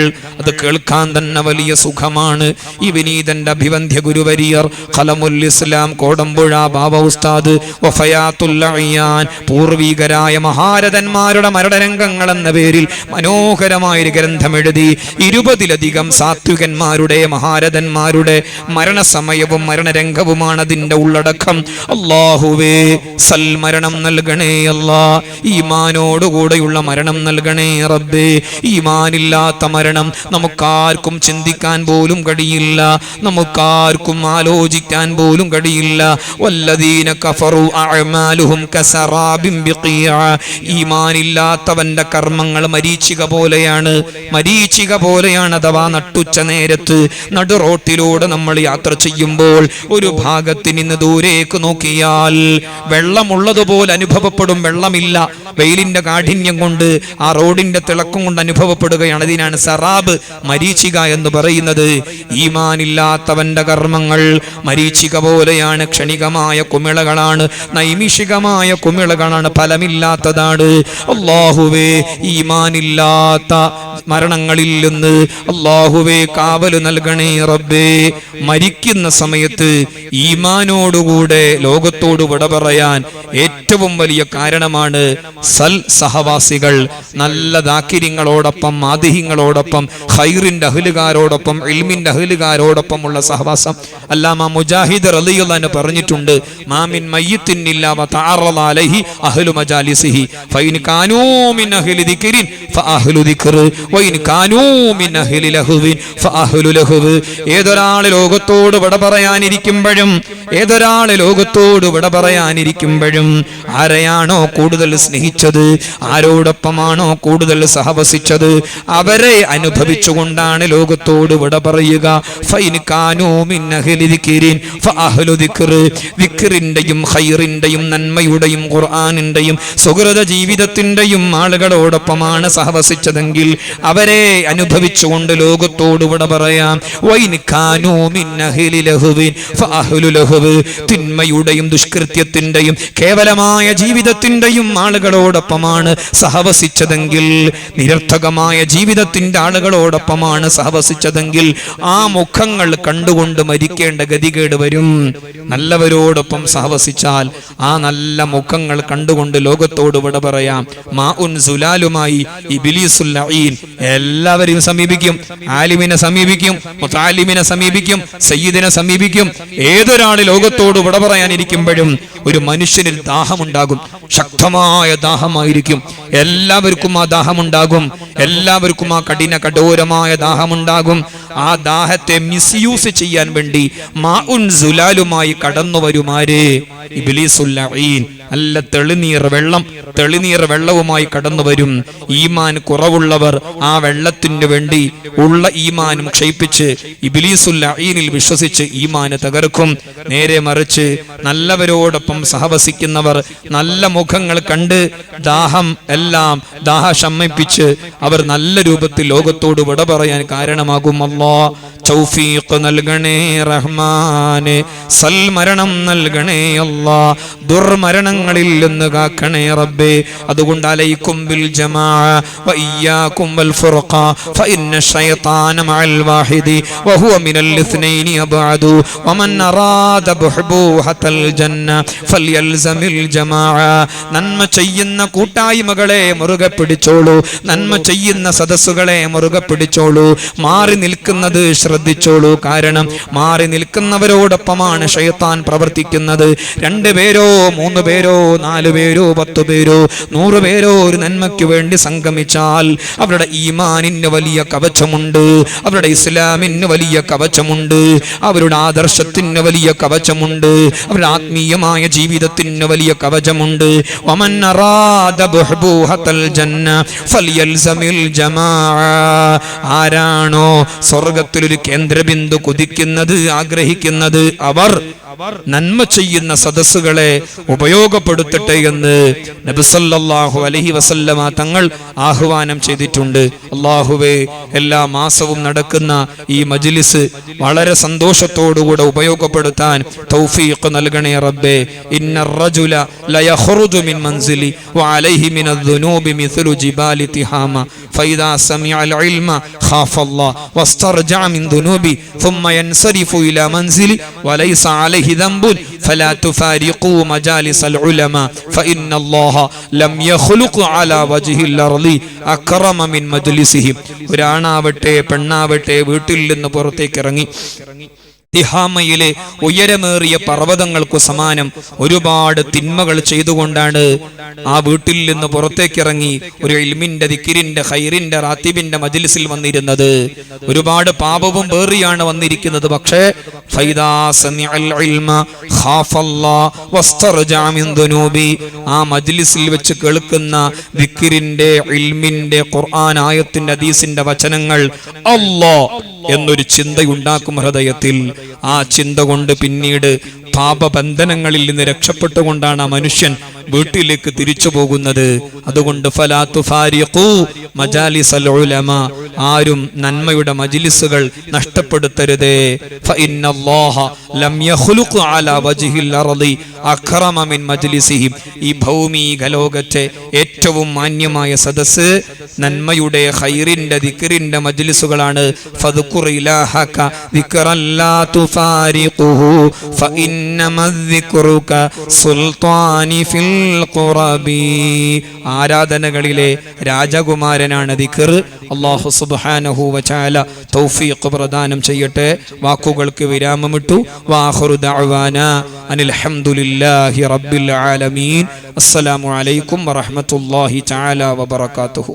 S1: അത് കേൾക്കാൻ തന്നെ വലിയ സുഖമാണ്. ഈ വിനീതന്റെ അഭിവന്ധ്യ ഗുരുവരിയർ ഖലമുൽ ഇസ്ലാം കോടമ്പുഴ ബാബ ഉസ്താദ് വഫയാത്തുൽ അയ്യാൻ പൂർവികരായ മഹാരഥന്മാരുടെ മരണരംഗങ്ങൾ എന്ന പേരിൽ മനോഹരമായൊരു ഗ്രന്ഥം എഴുതി. 20ലധികം സാത്വികന്മാരുടെ മഹാരഥന്മാരുടെ മരണസമയവും മരണരംഗവുമാണ് അതിന്റെ ഉള്ളടക്കം. അല്ലാഹുവേ സൽമരണം നൽകണേ അല്ലാ, ഈമാനോടുകൂടെയുള്ള മരണം നൽകണേ റബ്ബേ. ഈമാനില്ലാത്ത മരണം നമുക്കാർക്കും ചിന്തിക്കാൻ പോലും കഴിയില്ല, നമുക്കാർക്കും ആലോചിക്കാൻ പോലും കഴിയില്ല. വല്ലദീന കഫറു അഅമാലുഹും കസറാബിൻ ബിഖിയ. ഈമാനില്ലാത്തവന്റെ കർമ്മങ്ങൾ മരീചിക പോലെയാണ്, അഥവാ നട്ടുച്ച നേരത്ത് നടു റോട്ടിലൂടെ നമ്മൾ യാത്ര ചെയ്യുമ്പോൾ ഒരു ഭാഗത്ത് നിന്ന് ദൂരേക്ക് നോക്കിയാൽ വെള്ളമുള്ളതുപോലെ അനുഭവപ്പെടും. വെള്ളമില്ല, വെയിലിന്റെ കാഠിന്യം കൊണ്ട് ആ റോഡിന്റെ തിളക്കം കൊണ്ട് അനുഭവപ്പെടുകയാണ്. അതിനാണ് സറാബ്, മരീചിക എന്ന് പറയുന്നത്. ഈമാനില്ലാത്തവന്റെ കർമ്മങ്ങൾ മരീചിക പോലെയാണ്, ക്ഷണികമായ കുമിളകളാണ്, നൈമിഷികമായ കുമിളകളാണ്, ഫലമില്ലാത്തതാണ്. അല്ലാഹുവേ ഈമാനില്ലാത്ത മരണങ്ങളിൽ നിന്ന് അല്ലാഹുവേ കാവല് നൽകണേ റബ്ബേ. മരിക്കുന്ന സമയത്ത് ഈമാനോടുകൂടെ ലോകത്തോട് വിട പറയാൻ ഏറ്റവും വലിയ കാരണമാണ് സൽ സഹവാസികൾ. നല്ല ദാക്കിര്യങ്ങളോടൊപ്പം, മാദിഹ്യങ്ങളോടൊപ്പം, ഖൈറിന്റെ അഹ്ലുകാരോടൊപ്പം, ഇൽമിന്റെ അഹ്ലുകാരോടൊപ്പമുള്ള സഹവാസം. അല്ലാമ മുജാഹിദ് റളിയല്ലാഹു അൻഹു പറഞ്ഞിട്ടുണ്ട്, മാമിൻ മയ്യിത്തിൻ ഇല്ലാ വതഅറള അലൈഹി അഹ്ലു മജാലിസിഹി ഫഇൻ കാനൂ മിൻ അഹ്ലി ദിക്രിൻ ഫഅഹ്ലു ദിക്ർ വഇൻ കാനൂ മിൻ അഹ്ലി ലഹ്വിൻ ഫഅഹ്ലു ലഹ്വ്. ഏതൊരാൾ ലോകത്തോട് വിട പറയാനിരിക്കുമ്പോഴും ആരെയാണോ കൂടുതൽ സ്നേഹിച്ചത്, ആരോടൊപ്പമാണോ കൂടുതൽ സഹവസിച്ചത്, അവരെ അനുഭവിച്ചുകൊണ്ടാണ് ലോകത്തോട് വിട പറയുക. ഫൈൻ കാനൂ മിൻ അഹ്ലി ദിക്രിൻ ഫഅഹ്ലു ദിക്ർ. ദിക്റിന്റെയും ഖൈറിന്റെയും നന്മയുടെയും ഖുർആനിന്റെയും സുഹൃത ജീവിതത്തിന്റെയും ആളുകളോടൊപ്പമാണ് സഹവസിച്ചതെങ്കിൽ അവരെ അനുഭവിച്ചുകൊണ്ട് ലോകത്തോട് വിട പറയാം. വൈൻ കാനൂ മിൻ അഹ്ലി ലഹ്വിൻ ഫഅഹ്ലു ലഹ്വ്. തിന്മയുടെയും ദുഷ്കൃത്യത്തിന്റെയും കേവലമായ ജീവിതത്തിന്റെയും ആളുകളോടൊപ്പമാണ് സഹവസിച്ചതെങ്കിൽ, നിരർത്ഥകമായ ജീവിതത്തിന്റെ ആളുകളോടൊപ്പമാണ് സഹവസിച്ചതെങ്കിൽ ആ മുഖങ്ങൾ കണ്ടുകൊണ്ട് മരിക്കേണ്ട ഗതികേട് വരും. നല്ലവരോടൊപ്പം സഹവസിച്ചാൽ ആ നല്ല മുഖങ്ങൾ കണ്ടുകൊണ്ട് ലോകത്തോട് വിട പറയാം. മാഉൻ സുലാലുമായി ഇബ്ലീസുൽ ലഈൻ എല്ലാവരെയും സമീപിക്കും. ആലിമിനെ സമീപിക്കും, മുതഅല്ലിമിനെ സമീപിക്കും, സയ്യിദിനെ സമീപിക്കും. ഏതൊരാൾ ലോകത്തോട് വിട പറയാനിരിക്കുമ്പോഴും ഒരു മനുഷ്യനിൽ ദാഹമുണ്ടാകും, ശക്തമായ ദാഹമായിരിക്കും. എല്ലാവർക്കും ആ ദാഹമുണ്ടാകും, എല്ലാവർക്കും ആ കഠോരമായ ദാഹമുണ്ടാകും. ആ ദാഹത്തെ മിസ്യൂസ് ചെയ്യാൻ വേണ്ടി മാഉൻ സുലാലുമായി കടന്നു വരുമാര് ഇബ്ലീസുൽ ലഈൻ. നല്ല തെളിനീർ വെള്ളവുമായി കടന്നു വരും. ഈമാൻ കുറവുള്ളവർ ആ വെള്ളത്തിന് വേണ്ടി ഉള്ള ഈമാനും ക്ഷയിപ്പിച്ച് ഇബ്ലീസുൽ ലഈനിൽ വിശ്വസിച്ച് ഈമാന് തകർക്കും. നേരെ മറിച്ച് നല്ലവരോടൊപ്പം സഹവസിക്കുന്നവർ നല്ല മുഖങ്ങൾ കണ്ട് ദാഹം ശമിപ്പിച്ച് അവർ നല്ല രൂപത്തിൽ ലോകത്തോട് വിട പറയാൻ കാരണമാകും. അല്ലാഹ് തൗഫീഖ് നൽകണേ റഹ്മാനെ, സൽമരണം നൽകണേ അല്ലാഹ്, ദുർമരണങ്ങളിൽ നിന്ന് കാക്കണേ റബ്ബേ. അതുകൊണ്ട് അലൈക്കും ബിൽ ജമാഅ വ ഇയ്യാകും വൽ ഫുർഖ ഫഇന്ന ശൈത്താന മഅൽ വാഹിദി വഹുവ മിനൽ ഇത്നൈനി അബ്അദു വമൻ അറാദ ബുഹ്ബൂഹത്തൽ ജന്ന ഫൽയൽസമിൽ ജമാഅ. നന്മ ചെയ്യുന്ന കൂട്ടായ്മകളെ മുറുകെ പിടിച്ചോളൂ, നന്മ ചെയ്യുന്ന സദസ്സുകളെ മുറുകെ പിടിച്ചോളൂ. മാറി നിൽക്കുന്നത് ശ്രദ്ധിച്ചോളൂ. കാരണം മാറി നിൽക്കുന്നവരോടൊപ്പമാണ് ശൈത്താൻ പ്രവർത്തിക്കുന്നത്. 2 പേരോ 3 പേരോ 4 പേരോ 10 പേരോ 100 പേരോ ഒരു നന്മയ്ക്ക് വേണ്ടി സംഗമിച്ചാൽ അവരുടെ ഈമാനിന് വലിയ കവചമുണ്ട്, അവരുടെ ഇസ്ലാമിന് വലിയ കവചമുണ്ട്, അവരുടെ ആദർശത്തിന് വലിയ കവചമുണ്ട്, അവരുടെ ആത്മീയമായ ജീവിതത്തിന് വലിയ കവചമുണ്ട്. വമൻ അറാദ ബുഹ്ബൂഹത്തൽ ജന്ന ഫൽയൽസമിൽ ജമാഅ. ആരാണോ സ്വർഗ്ഗത്തിലൊരു കേന്ദ്രബിന്ദു കുതിക്കുന്നത് ആഗ്രഹിക്കുന്നത് അവർ നന്മ ചെയ്യുന്ന സദസ്സുകളെ ഉപയോഗപ്പെടുത്തട്ടെ എന്ന് നബി സല്ലല്ലാഹു അലൈഹി വസല്ലമ തങ്ങൾ ആഹ്വാനം ചെയ്തിട്ടുണ്ട്. അല്ലാഹുവേ, എല്ലാ മാസവും നടക്കുന്ന ഈ മജ്ലിസ് വളരെ സന്തോഷത്തോടുകൂടെ ഉപയോഗപ്പെടുത്താൻ തൗഫീഖ് നൽകണേ റബ്ബേ. ഇന്നർ റജുല ലയഖ്റുജു മിൻ മൻസിലി വഅലൈഹി മിനദ്ദുനൂബി മിസ്ലു ജിബാലി തിഹാമ ഫഇദാ സമിഅൽ ഇൽമ ഖാഫല്ലാഹ് വസ്തർജഅ മിൻ ദുനൂബി ثم ينصرف إلى منزلي وليس عليه ذنب فلا تفارقوا مجالس العلماء فإن الله لم يخلق على وجه الأرض أكرم من مجلسهم. ഒരാണാവട്ടെ പെണ്ണാവട്ടെ വീട്ടിൽ നിന്ന് പുറത്തേക്ക് ഇറങ്ങി തിഹാമയിലെ ഉയരമേറിയ പർവ്വതങ്ങൾക്കു സമാനം ഒരുപാട് തിന്മകൾ ചെയ്തുകൊണ്ടാണ് ആ വീട്ടിൽ നിന്ന് പുറത്തേക്കിറങ്ങി ഒരു ഇൽമിന്റെ ദിക്റിന്റെ ഖൈറിന്റെ റാത്തിബിന്റെ മജ്ലിസിൽ വന്നിരുന്നത്. ഒരുപാട് പാപവും പേറിയാണ് വന്നിരിക്കുന്നത്. പക്ഷേ ആ മജ്ലിസിൽ വെച്ച് കേൾക്കുന്ന ദിക്റിന്റെ ഇൽമിന്റെ ഖുർആൻ ആയത്തിന്റെ ഹദീസിന്റെ വചനങ്ങൾ അല്ലാഹ് എന്നൊരു ചിന്തയുണ്ടാക്കും ഹൃദയത്തിൽ. ആ ചിന്ത കൊണ്ട് പിന്നീട് പാപബന്ധനങ്ങളിൽ നിന്ന് രക്ഷപ്പെട്ടുകൊണ്ടാണ് ആ മനുഷ്യൻ വീട്ടിലേക്ക് തിരിച്ചു പോകുന്നത്. അതുകൊണ്ട് ഫലാ തുഫാരിഖൂ മജാലിസൽ ഉലമ, ആരും നന്മയുടെ മജ്ലിസുകൾ നഷ്ടപ്പെടുത്തരുതേ. ഫഇന്നല്ലാഹ ലം യഖ്ലുഖ് അലാ വജ്ഹിൽ അർളി അക്റമ മിൻ മജ്ലിസിഹി. ഈ ഭൗമിക ലോകത്തെ ഏറ്റവും മാന്യമായ സദസ്സ് നന്മയുടെ ഖൈറിന്റെ ദിക്റിന്റെ മജ്ലിസുകളാണ്. ഫദ്കുർ ഇലാഹക ദിക്റൻ ലാ തുഫാരിഖുഹു ഫഇന്നമ ദിക്റുക സുൽത്താനി ഫിൽ ഖുറബി. ആരാധനകളിലെ രാജകുമാരനാണ് ദിക്ർ. അല്ലാഹു സുബ്ഹാനഹു വ തആല തൗഫീഖ് പ്രദാനം ചെയ്യട്ടെ. വാക്കുകൾക്ക് വിരാമമിട്ടു. വാഖിറു ദഅവാനാ അനിൽ ഹംദുലില്ലാഹി റബ്ബിൽ ആലമീൻ. അസ്സലാമു അലൈക്കും വറഹ്മത്തുള്ളാഹി തആല വബറകാതുഹു.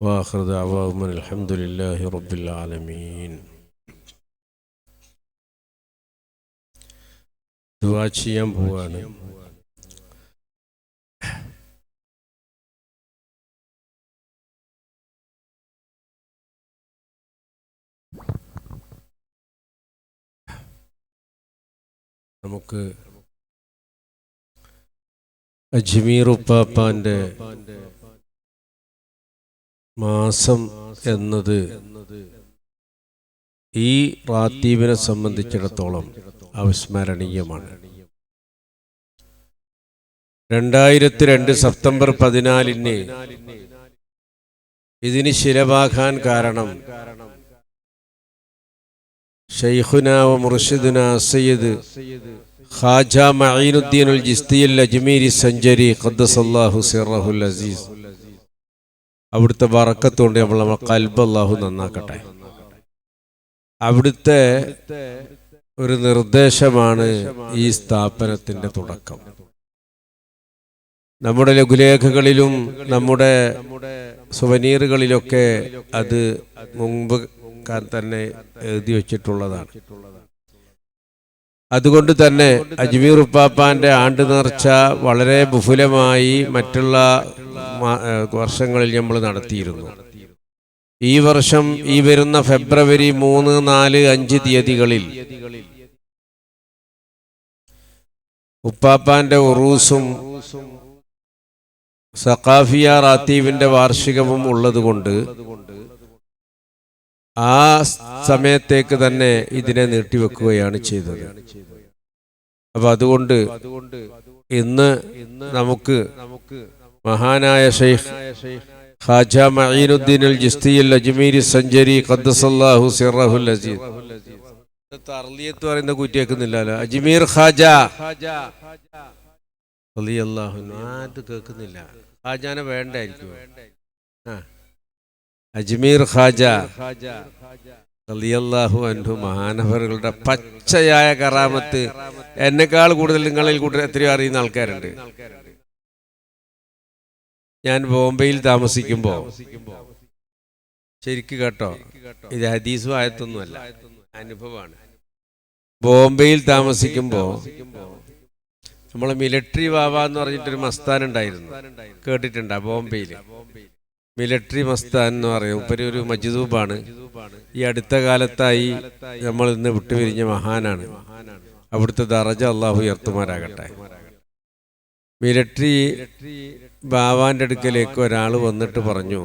S2: വാഖിറു ദഅവാഹും അൽഹംദുലില്ലാഹി റബ്ബിൽ ആലമീൻ. ദുആ ചെയ്യാൻ പോവാണ്. നമുക്ക് അജ്മീർ ഉപ്പാപ്പാന്റെ മാസം എന്നത് ഈ റാത്തീബിനെ സംബന്ധിച്ചിടത്തോളം അവിസ്മരണീയമാണ്. 2002 സെപ്റ്റംബർ 14 ഇതിന് ശിലവാകാൻ കാരണം ശൈഖുന വ മുർഷിദുന സയ്യിദ് ഖാജ മഈനുദ്ദീൻ അൽ ജിസ്തി അൽ അജ്മീരി സഞ്ചരി ഖദ്ദസല്ലാഹു സിറഹുൽ അസീസ്, അവിടുത്തെ ബറക്കത്തുകൊണ്ട് നമ്മളെ ഖൽബ് അല്ലാഹു നന്നാക്കട്ടെ. അവിടുത്തെ ഒരു നിർദ്ദേശമാണ് ഈ സ്ഥാപനത്തിന്റെ തുടക്കം. നമ്മുടെ ലഘുലേഖകളിലും നമ്മുടെ സുവനീറുകളിലൊക്കെ അത് മുമ്പ് തന്നെ എഴുതി വച്ചിട്ടുള്ളതാണ്. അതുകൊണ്ട് തന്നെ അജ്മീർ ഉപ്പാപ്പാന്റെ ആണ്ട് നേർച്ച വളരെ ബഹുലമായി മറ്റുള്ള വർഷങ്ങളിൽ നമ്മൾ നടത്തിയിരുന്നു. ഈ വർഷം ഈ വരുന്ന ഫെബ്രുവരി 3, 4, 5 തീയതികളിൽ ഉപ്പാപ്പാന്റെ ഉറൂസും സഖാഫിയ റാത്തീബിന്റെ വാർഷികവും ഉള്ളതുകൊണ്ട് ആ സമയത്തേക്ക് തന്നെ ഇതിനെ നീട്ടിവെക്കുകയാണ് ചെയ്തത്. അപ്പൊ അതുകൊണ്ട് ഇന്ന് നമുക്ക് മഹാനായ ശൈഖ് ഖാജ മഈനുദ്ദീൻ അൽ ജിസ്തി അൽ അജ്മീരി സഞ്ചരി ഖദ്ദസല്ലാഹു സിറഹുൽ അസീസ്, തർലിയത്ത് പറയുന്ന കൂറ്റിയേക്കുന്നില്ലല്ലോ. അജ്മീർ ഖാജ റളിയല്ലാഹു അൻഹു, അത് കേൾക്കുന്നില്ല. ഖാജാനെ വേണ്ടായിരിക്കും. അജ്മീർ ഖാജ റളിയല്ലാഹു അൻഹു മഹാനവറുകളുടെ പച്ചയായ കറാമത്ത് എന്നെക്കാൾ കൂടുതൽ നിങ്ങളിൽ കൂടുതൽ എത്രയോ അറിയുന്ന ആൾക്കാരുണ്ട്. ഞാൻ ബോംബെയിൽ താമസിക്കുമ്പോ, ശരിക്ക് കേട്ടോ, ഇത് ഹദീസും ആയത്തൊന്നുമല്ല, അനുഭവമാണ്. ബോംബെയിൽ താമസിക്കുമ്പോ നമ്മളെ മിലിറ്ററി വാവ എന്ന് പറഞ്ഞിട്ടൊരു മസ്താൻ ഉണ്ടായിരുന്നു, കേട്ടിട്ടുണ്ടാ? ബോംബെയില് മിലിറ്ററി മസ്താൻ എന്ന് പറയും. ഇപ്പൊ ഒരു മജ്ദൂബാണ്. ഈ അടുത്ത കാലത്തായി നമ്മൾ ഇന്ന് വിട്ടുപിരിഞ്ഞ മഹാനാണ്. അവിടുത്തെ ദറജ അള്ളാഹു ഉയർത്തുമാരാകട്ടെ. മിലിറ്ററി ബാവാന്റെ അടുക്കലേക്ക് ഒരാൾ വന്നിട്ട് പറഞ്ഞു,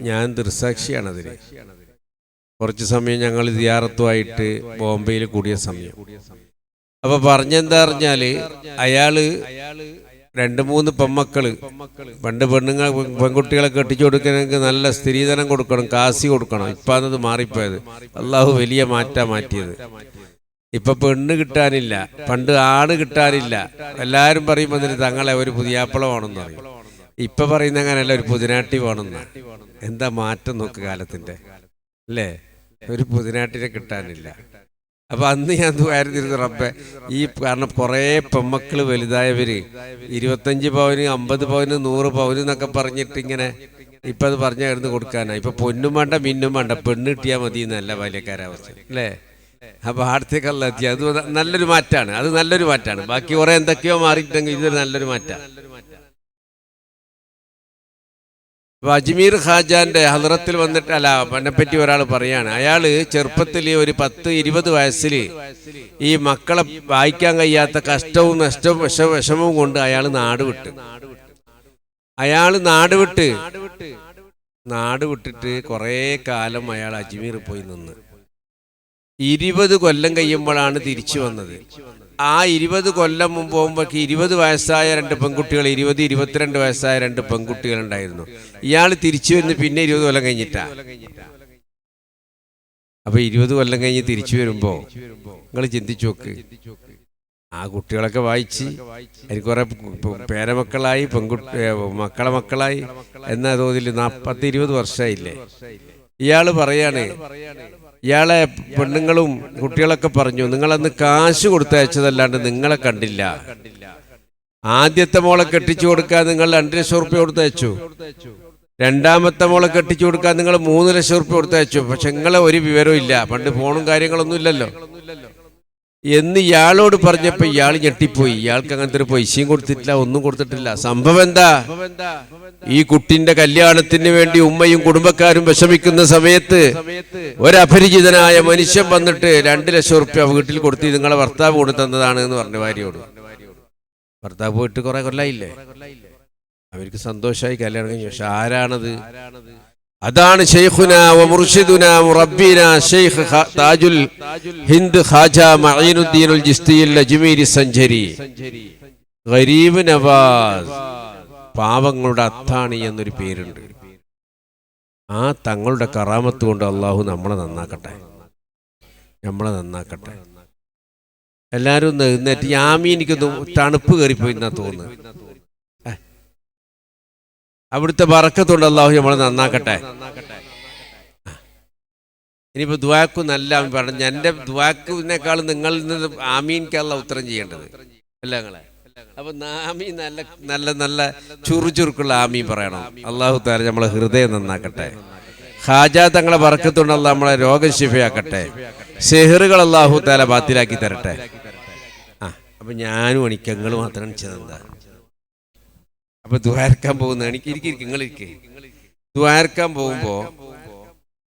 S2: ഞാൻ ദൃസാക്ഷിയാണതിന്. കുറച്ച് സമയം ഞങ്ങൾ സിയാറത്തുമായിട്ട് ബോംബെയിൽ കൂടിയ സമയം. അപ്പൊ പറഞ്ഞെന്താ പറഞ്ഞാല്, അയാള് 2-3 പെമ്മക്കള്, പണ്ട് പെൺകുട്ടികളെ കെട്ടിച്ചു കൊടുക്കണമെങ്കിൽ നല്ല സ്ത്രീധനം കൊടുക്കണം, കാശി കൊടുക്കണം. ഇപ്പൊ അത് മാറിപ്പോയത്. അള്ളാഹു വലിയ മാറ്റിയത്. ഇപ്പൊ പെണ്ണ് കിട്ടാനില്ല, പണ്ട് ആണ് കിട്ടാനില്ല. എല്ലാരും പറയും അതിന് തങ്ങളെ ഒരു പുതിയാപ്പള വേണമെന്ന് പറയും. ഇപ്പൊ പറയുന്ന അങ്ങനെയല്ല, ഒരു പുതിനാട്ടി വേണമെന്ന. എന്താ മാറ്റം നോക്ക് കാലത്തിന്റെ, അല്ലേ? ഒരു പുതിനാട്ടിനെ കിട്ടാനില്ല. അപ്പൊ അന്ന് ഞാൻ ദുആയിരുന്നിരുന്നു, റബ്ബേ ഈ കാരണം കുറെ പെമ്മക്കള് വലുതായവര് 25 പവന് 50 പവന് 100 പവന് എന്നൊക്കെ പറഞ്ഞിട്ട് ഇങ്ങനെ ഇപ്പൊ അത് പറഞ്ഞായിരുന്നു കൊടുക്കാനാ. ഇപ്പൊ പൊന്നും വേണ്ട മിന്നും വേണ്ട, പെണ്ണ് കിട്ടിയാൽ മതി എന്നല്ല ബാല്യക്കാരാവസ്ഥ, അല്ലേ? അപ്പൊ ആടത്തേക്കല്ല എത്തി. അത് നല്ലൊരു മാറ്റാണ്, അത് നല്ലൊരു മാറ്റാണ്. ബാക്കി കുറെ എന്തൊക്കെയോ മാറിയിട്ടെങ്കിൽ ഇതൊരു നല്ലൊരു മാറ്റാണ്. അപ്പൊ അജ്മീർ ഖാജാന്റെ ഹദ്റത്തിൽ വന്നിട്ട് എന്നെപ്പറ്റി ഒരാൾ പറയാണ്, അയാള് ചെറുപ്പത്തിൽ ഒരു 10-20 വയസ്സിൽ ഈ മക്കളെ വായിക്കാൻ കഴിയാത്ത കഷ്ടവും നഷ്ടവും വിഷമവും കൊണ്ട് അയാൾ നാട് വിട്ടിട്ട് കുറെ കാലം അയാൾ അജ്മീർ പോയി നിന്ന് 20 കൊല്ലം കഴിയുമ്പോഴാണ് തിരിച്ചു വന്നത്. ആ 20 കൊല്ലം മുമ്പ് പോകുമ്പോഴേക്ക് 20 വയസ്സായ 2 പെൺകുട്ടികൾ, 20-22 വയസ്സായ 2 പെൺകുട്ടികൾ ഉണ്ടായിരുന്നു. ഇയാൾ തിരിച്ചു വരുന്ന പിന്നെ 20 കൊല്ലം കഴിഞ്ഞിട്ടാ. അപ്പൊ 20 കൊല്ലം കഴിഞ്ഞ് തിരിച്ചു വരുമ്പോ നിങ്ങൾ ചിന്തിച്ചു നോക്ക്, ആ കുട്ടികളൊക്കെ വായിച്ച് അതിന് കുറെ പേരമക്കളായി, മക്കളെ മക്കളായി എന്ന തോതിൽ 40-20 വർഷമായില്ലേ. ഇയാള് പറയാണ്, ഇയാളെ പെണ്ണുങ്ങളും കുട്ടികളൊക്കെ പറഞ്ഞു, നിങ്ങളന്ന് കാശ് കൊടുത്തയച്ചതല്ലാണ്ട് നിങ്ങളെ കണ്ടില്ല. ആദ്യത്തെ മോളെ കെട്ടിച്ചു കൊടുക്കാൻ നിങ്ങൾ 2 ലക്ഷം റുപ്യ കൊടുത്തയച്ചു. രണ്ടാമത്തെ മോളെ കെട്ടിച്ചു കൊടുക്കാൻ നിങ്ങൾ 3 ലക്ഷം റുപ്യ കൊടുത്തയച്ചു, പക്ഷെ നിങ്ങളെ ഒരു വിവരവും ഇല്ല, പണ്ട് ഫോണും കാര്യങ്ങളൊന്നും ഇല്ലല്ലോ എന്ന് ഇയാളോട് പറഞ്ഞപ്പോ ഇയാൾ ഞെട്ടിപ്പോയി. ഇയാൾക്ക് അങ്ങനത്തെ ഒരു പൈസയും കൊടുത്തിട്ടില്ല, ഒന്നും കൊടുത്തിട്ടില്ല. സംഭവം എന്താ? ഈ കുട്ടിന്റെ കല്യാണത്തിന് വേണ്ടി ഉമ്മയും കുടുംബക്കാരും വിഷമിക്കുന്ന സമയത്ത് ഒരപരിചിതനായ മനുഷ്യൻ വന്നിട്ട് 2 ലക്ഷം റുപ്യ വീട്ടിൽ കൊടുത്ത് നിങ്ങളെ ഭർത്താവ് കൊണ്ടു തന്നതാണ് എന്ന് പറഞ്ഞു ഭാര്യയോട്. ഭർത്താവ് പോയിട്ട് കുറെ കൊല്ലായില്ലേ, അവർക്ക് സന്തോഷമായി കല്യാണം കഴിഞ്ഞു. പക്ഷെ ആരാണത്? അതാണ് ശൈഖുന വ മുർഷിദുന മുറബ്ബിന ശൈഖ് താജുൽ ഹിന്ദ് ഖാജ മഈനുദ്ദീൻ അൽ ജിസ്തി അൽ അജ്മീരി സഞ്ചരി ഗരീബ് നവാസ്, പാവങ്ങളുടെ അത്താണി എന്നൊരു പേരുണ്ട്. ആ തങ്ങളുടെ കറാമത്ത് കൊണ്ട് അള്ളാഹു നമ്മളെ നന്നാക്കട്ടെ, നമ്മളെ നന്നാക്കട്ടെ. എല്ലാവരും ഒന്ന് എഴുന്നേറ്റ്. ആമീനിക്കൊന്നും തണുപ്പ് കയറിപ്പോയി എന്നാ തോന്നുന്നു. അവിടുത്തെ ബറക്കത്തുകൊണ്ട് അള്ളാഹു നമ്മളെ നന്നാക്കട്ടെ. ഇനിയിപ്പോ ദുആക്ക് നല്ല പറഞ്ഞു. എൻ്റെ ദുആക്കിനേക്കാളും നിങ്ങളിൽ നിന്ന് ആമീൻക്കല്ല ഉത്തരം ചെയ്യേണ്ടത് അല്ല നിങ്ങളെ. അപ്പൊ ആമീൻ നല്ല നല്ല നല്ല ചുറുചുറുക്കുള്ള ആമീൻ പറയണം. അള്ളാഹു താല നമ്മളെ ഹൃദയം നന്നാക്കട്ടെ. ഖാജ തങ്ങളെ ബറക്കത്തുകൊണ്ട് അള്ളാഹു നമ്മളെ രോഗം ശിഫയാക്കട്ടെ. സെഹറുകൾ അള്ളാഹു താല ബാത്തിലാക്കി തരട്ടെ. അപ്പൊ ഞാനും എനിക്ക് നിങ്ങൾ മാത്രം എണിച്ചതെന്താ? അപ്പൊ ദ്വാരക്കാൻ പോകുന്ന എനിക്ക് നിങ്ങളിരിക്കെ ദ്വാരക്കാൻ പോകുമ്പോ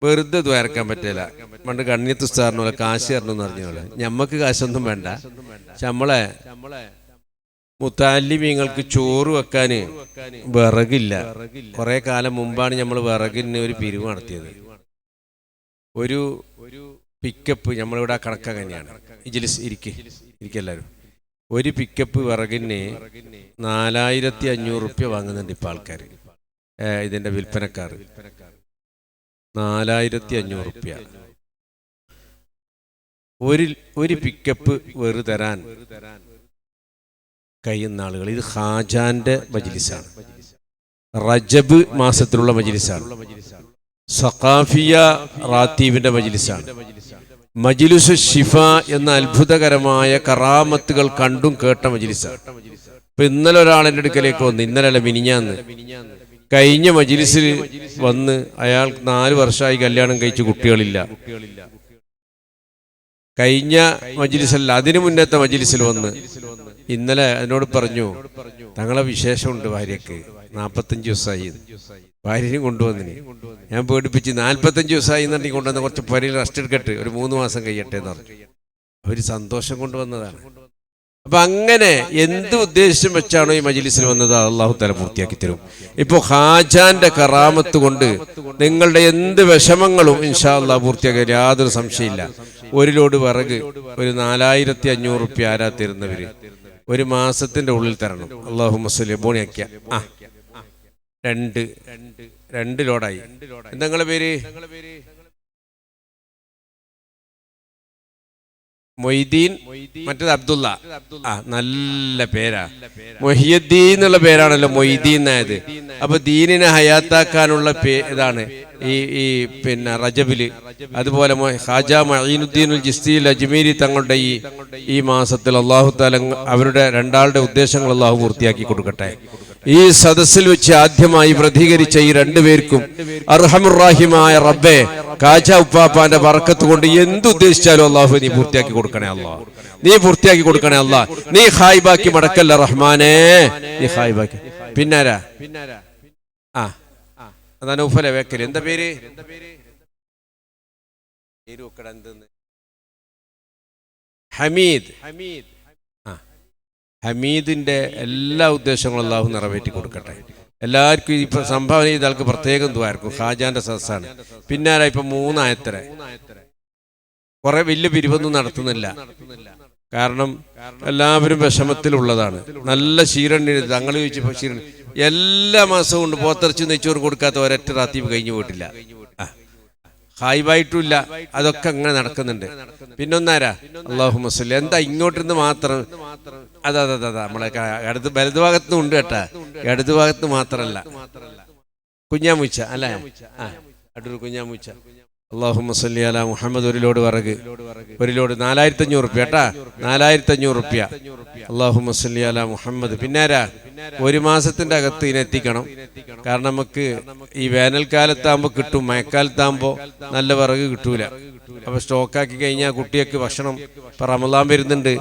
S2: വെറുതെ ദ്വാരക്കാൻ പറ്റില്ല. പണ്ട് കണ്ണിയത്ത് ഉസ്താറിന് പോലെ കാശ് തരണം എന്ന് പറഞ്ഞ പോലെ ഞമ്മക്ക് കാശൊന്നും വേണ്ട. പക്ഷെ നമ്മളെ മുത്താലിമീങ്ങൾക്ക് ചോറ് വെക്കാന് വിറകില്ല. കുറെ കാലം മുമ്പാണ് നമ്മൾ വിറകിന് ഒരു പിരിവ് നടത്തിയത്. ഒരു പിക്കപ്പ് നമ്മളിവിടെ കണക്ക് അങ്ങനെയാണ്. ഇജ്ലിസ് ഇരിക്കെല്ലാരും. ഒരു പിക്കപ്പ് വിറകിന് 4500 റുപ്യ വാങ്ങുന്നുണ്ട് ഇപ്പൊ ആൾക്കാർ. ഇതിന്റെ വിൽപ്പനക്കാർ 4500 റുപ്യ ഒരു പിക്കപ്പ് വെറു തരാൻ കഴിയുന്ന ആളുകൾ. ഇത് ഖാജാന്റെ മജ്ലിസാണ്, റജബ് മാസത്തിലുള്ള മജ്ലിസാണ്, സഖാഫിയ റാത്തീബിന്റെ മജ്ലിസാണ്. മജ്ലിസു ശിഫ എന്ന അത്ഭുതകരമായ കറാമത്തുകൾ കണ്ടും കേട്ട മജ്ലിസാണ്. ഇപ്പൊ ഇന്നലെ ഒരാൾ എൻ്റെ അടുക്കലേക്ക് വന്ന്, ഇന്നലെ മിനിഞ്ഞാന്ന് കഴിഞ്ഞ മജ്ലിസിൽ വന്ന് അയാൾ 4 വർഷമായി കല്യാണം കഴിച്ച് കുട്ടികളില്ല. കഴിഞ്ഞ മജ്ലിസല്ല അതിനു മുന്നത്തെ മജ്ലിസിൽ വന്ന് ഇന്നലെ അതിനോട് പറഞ്ഞു, തങ്ങളെ വിശേഷമുണ്ട് ഭാര്യക്ക്, 45 ദിവസമായി ഭാര്യനും കൊണ്ടുവന്നിന്. ഞാൻ പേടിപ്പിച്ച് 45 ദിവസമായി എന്നുണ്ടെങ്കിൽ കൊണ്ടുവന്ന് കുറച്ച് പരിയിൽ റെസ്റ്റ് എടുക്കട്ടെ, ഒരു 3 മാസം കഴിയട്ടെ എന്ന് പറഞ്ഞു. അവര് സന്തോഷം കൊണ്ടുവന്നതാണ്. അപ്പൊ അങ്ങനെ എന്ത് ഉദ്ദേശം വെച്ചാണോ ഈ മജ്ലിസിൽ വന്നത് അള്ളാഹു തആല പൂർത്തിയാക്കി തരും. ഇപ്പൊ ഖാജാന്റെ കറാമത്ത് കൊണ്ട് നിങ്ങളുടെ എന്ത് വിഷമങ്ങളും ഇൻഷാ അല്ലാഹ് പൂർത്തിയാക്കി, യാതൊരു സംശയമില്ല. ഒരു ലോഡ് വിറക് ഒരു 4500 റുപ്യ ആരാ തരുന്നവര്? ഒരു മാസത്തിന്റെ ഉള്ളിൽ തരണം. അല്ലാഹുമ്മ സ്വല്ലി ബോണിയാക്കിയ രണ്ട് ലോഡായി. എന്താ നിങ്ങളെ പേര്? മൊയ്തീൻ, മറ്റേത് അബ്ദുള്ള. നല്ല പേരാ. മൊഹിയുദ്ദീൻ എന്നുള്ള പേരാണല്ലോ മൊയ്തീൻ ആയത്. അപ്പൊ ദീനിനെ ഹയാത്താക്കാനുള്ള ഇതാണ് ഈ പിന്നെ റജബില്. അതുപോലെ ഖാജ മഈനുദ്ദീൻ അൽ ജിസ്തി അൽ അജ്മീരി തങ്ങളുടെ ഈ മാസത്തിൽ അല്ലാഹു തആല അവരുടെ രണ്ടാളുടെ ഉദ്ദേശങ്ങൾ അല്ലാഹു പൂർത്തിയാക്കി കൊടുക്കട്ടെ. ഈ സദസ്സിൽ വെച്ച് ആദ്യമായി പ്രതികരിച്ച ഈ 2 പേർക്കും അർഹമുർ റഹീമായ റബ്ബേ, ഖാജ ഉപ്പാപ്പാന്റെ ബറക്കത്ത് കൊണ്ട് എന്തുദ്ദേശിച്ചാലും അല്ലാഹു നീ പൂർത്തിയാക്കി കൊടുക്കണേ അല്ലാഹ്, നീ പൂർത്തിയാക്കി കൊടുക്കണേ അല്ലാഹ്. നീ ഖായിബാക്കി മടക്കല്ല റഹ്മാനേ, നീ ഖായിബാക്കി. പിന്നാരാ? അതാ നൗഫല വേക്കല്. എന്താ പേര്? ഹമീദ്. ഹമീദിന്റെ എല്ലാ ഉദ്ദേശങ്ങളും അല്ലാഹു നിറവേറ്റി കൊടുക്കട്ടെ. എല്ലാവർക്കും ഇപ്പൊ സംഭാവന ചെയ്ത ആൾക്ക് പ്രത്യേകം ദ്വാരക്കും. ഖാജാന്റെ സദസ്സാണ്. പിന്നാരാ? ഇപ്പൊ 3 ആയത്തര. കുറെ വലിയ പിരിവൊന്നും നടത്തുന്നില്ല, കാരണം എല്ലാവരും വിഷമത്തിലുള്ളതാണ്. നല്ല ക്ഷീരണ്യ തങ്ങൾ ചോദിച്ചപ്പോ ക്ഷീരണ്യ എല്ലാ മാസവും കൊണ്ട് പോത്തിറച്ചി നെയ്ച്ചോറ് കൊടുക്കാത്ത ഒരൊറ്റ റാത്തീബ് കഴിഞ്ഞു പോയിട്ടില്ല. ഹായിബായിട്ടുമില്ല. അതൊക്കെ അങ്ങനെ നടക്കുന്നുണ്ട്. പിന്നൊന്നാരാ? അല്ലാഹുമ്മ സ്വല്ലി. എന്താ ഇങ്ങോട്ടിരുന്ന് മാത്രം? അതാ നമ്മളെ വലതുഭാഗത്തും ഉണ്ട് കേട്ടാ, ഇടതുഭാഗത്ത് മാത്രല്ല. കുഞ്ഞാമൂച്ച അല്ലേ? അടൂർ കുഞ്ഞാമൂച്ച. അല്ലാഹുമ്മ സല്ലി അലാ മുഹമ്മദ്. ഒരു ലോഡ് വിറക്, ഒരു ലോഡ് 4500 റുപ്യ കേട്ടാ, 4500 റുപ്യ. അല്ലാഹുമ്മ സല്ലി അലാ മുഹമ്മദ്. പിന്നാരാ, ഒരു മാസത്തിന്റെ അകത്ത് ഇതിനെത്തിക്കണം. കാരണം നമുക്ക് ഈ വേനൽക്കാലത്താകുമ്പോൾ കിട്ടും, മഴക്കാലത്താകുമ്പോൾ നല്ല വിറക് കിട്ടൂല. അപ്പൊ സ്റ്റോക്കാക്കി കഴിഞ്ഞാൽ കുട്ടിയൊക്കെ ഭക്ഷണം, ഇപ്പൊ റമദാൻ വരുന്നുണ്ട്,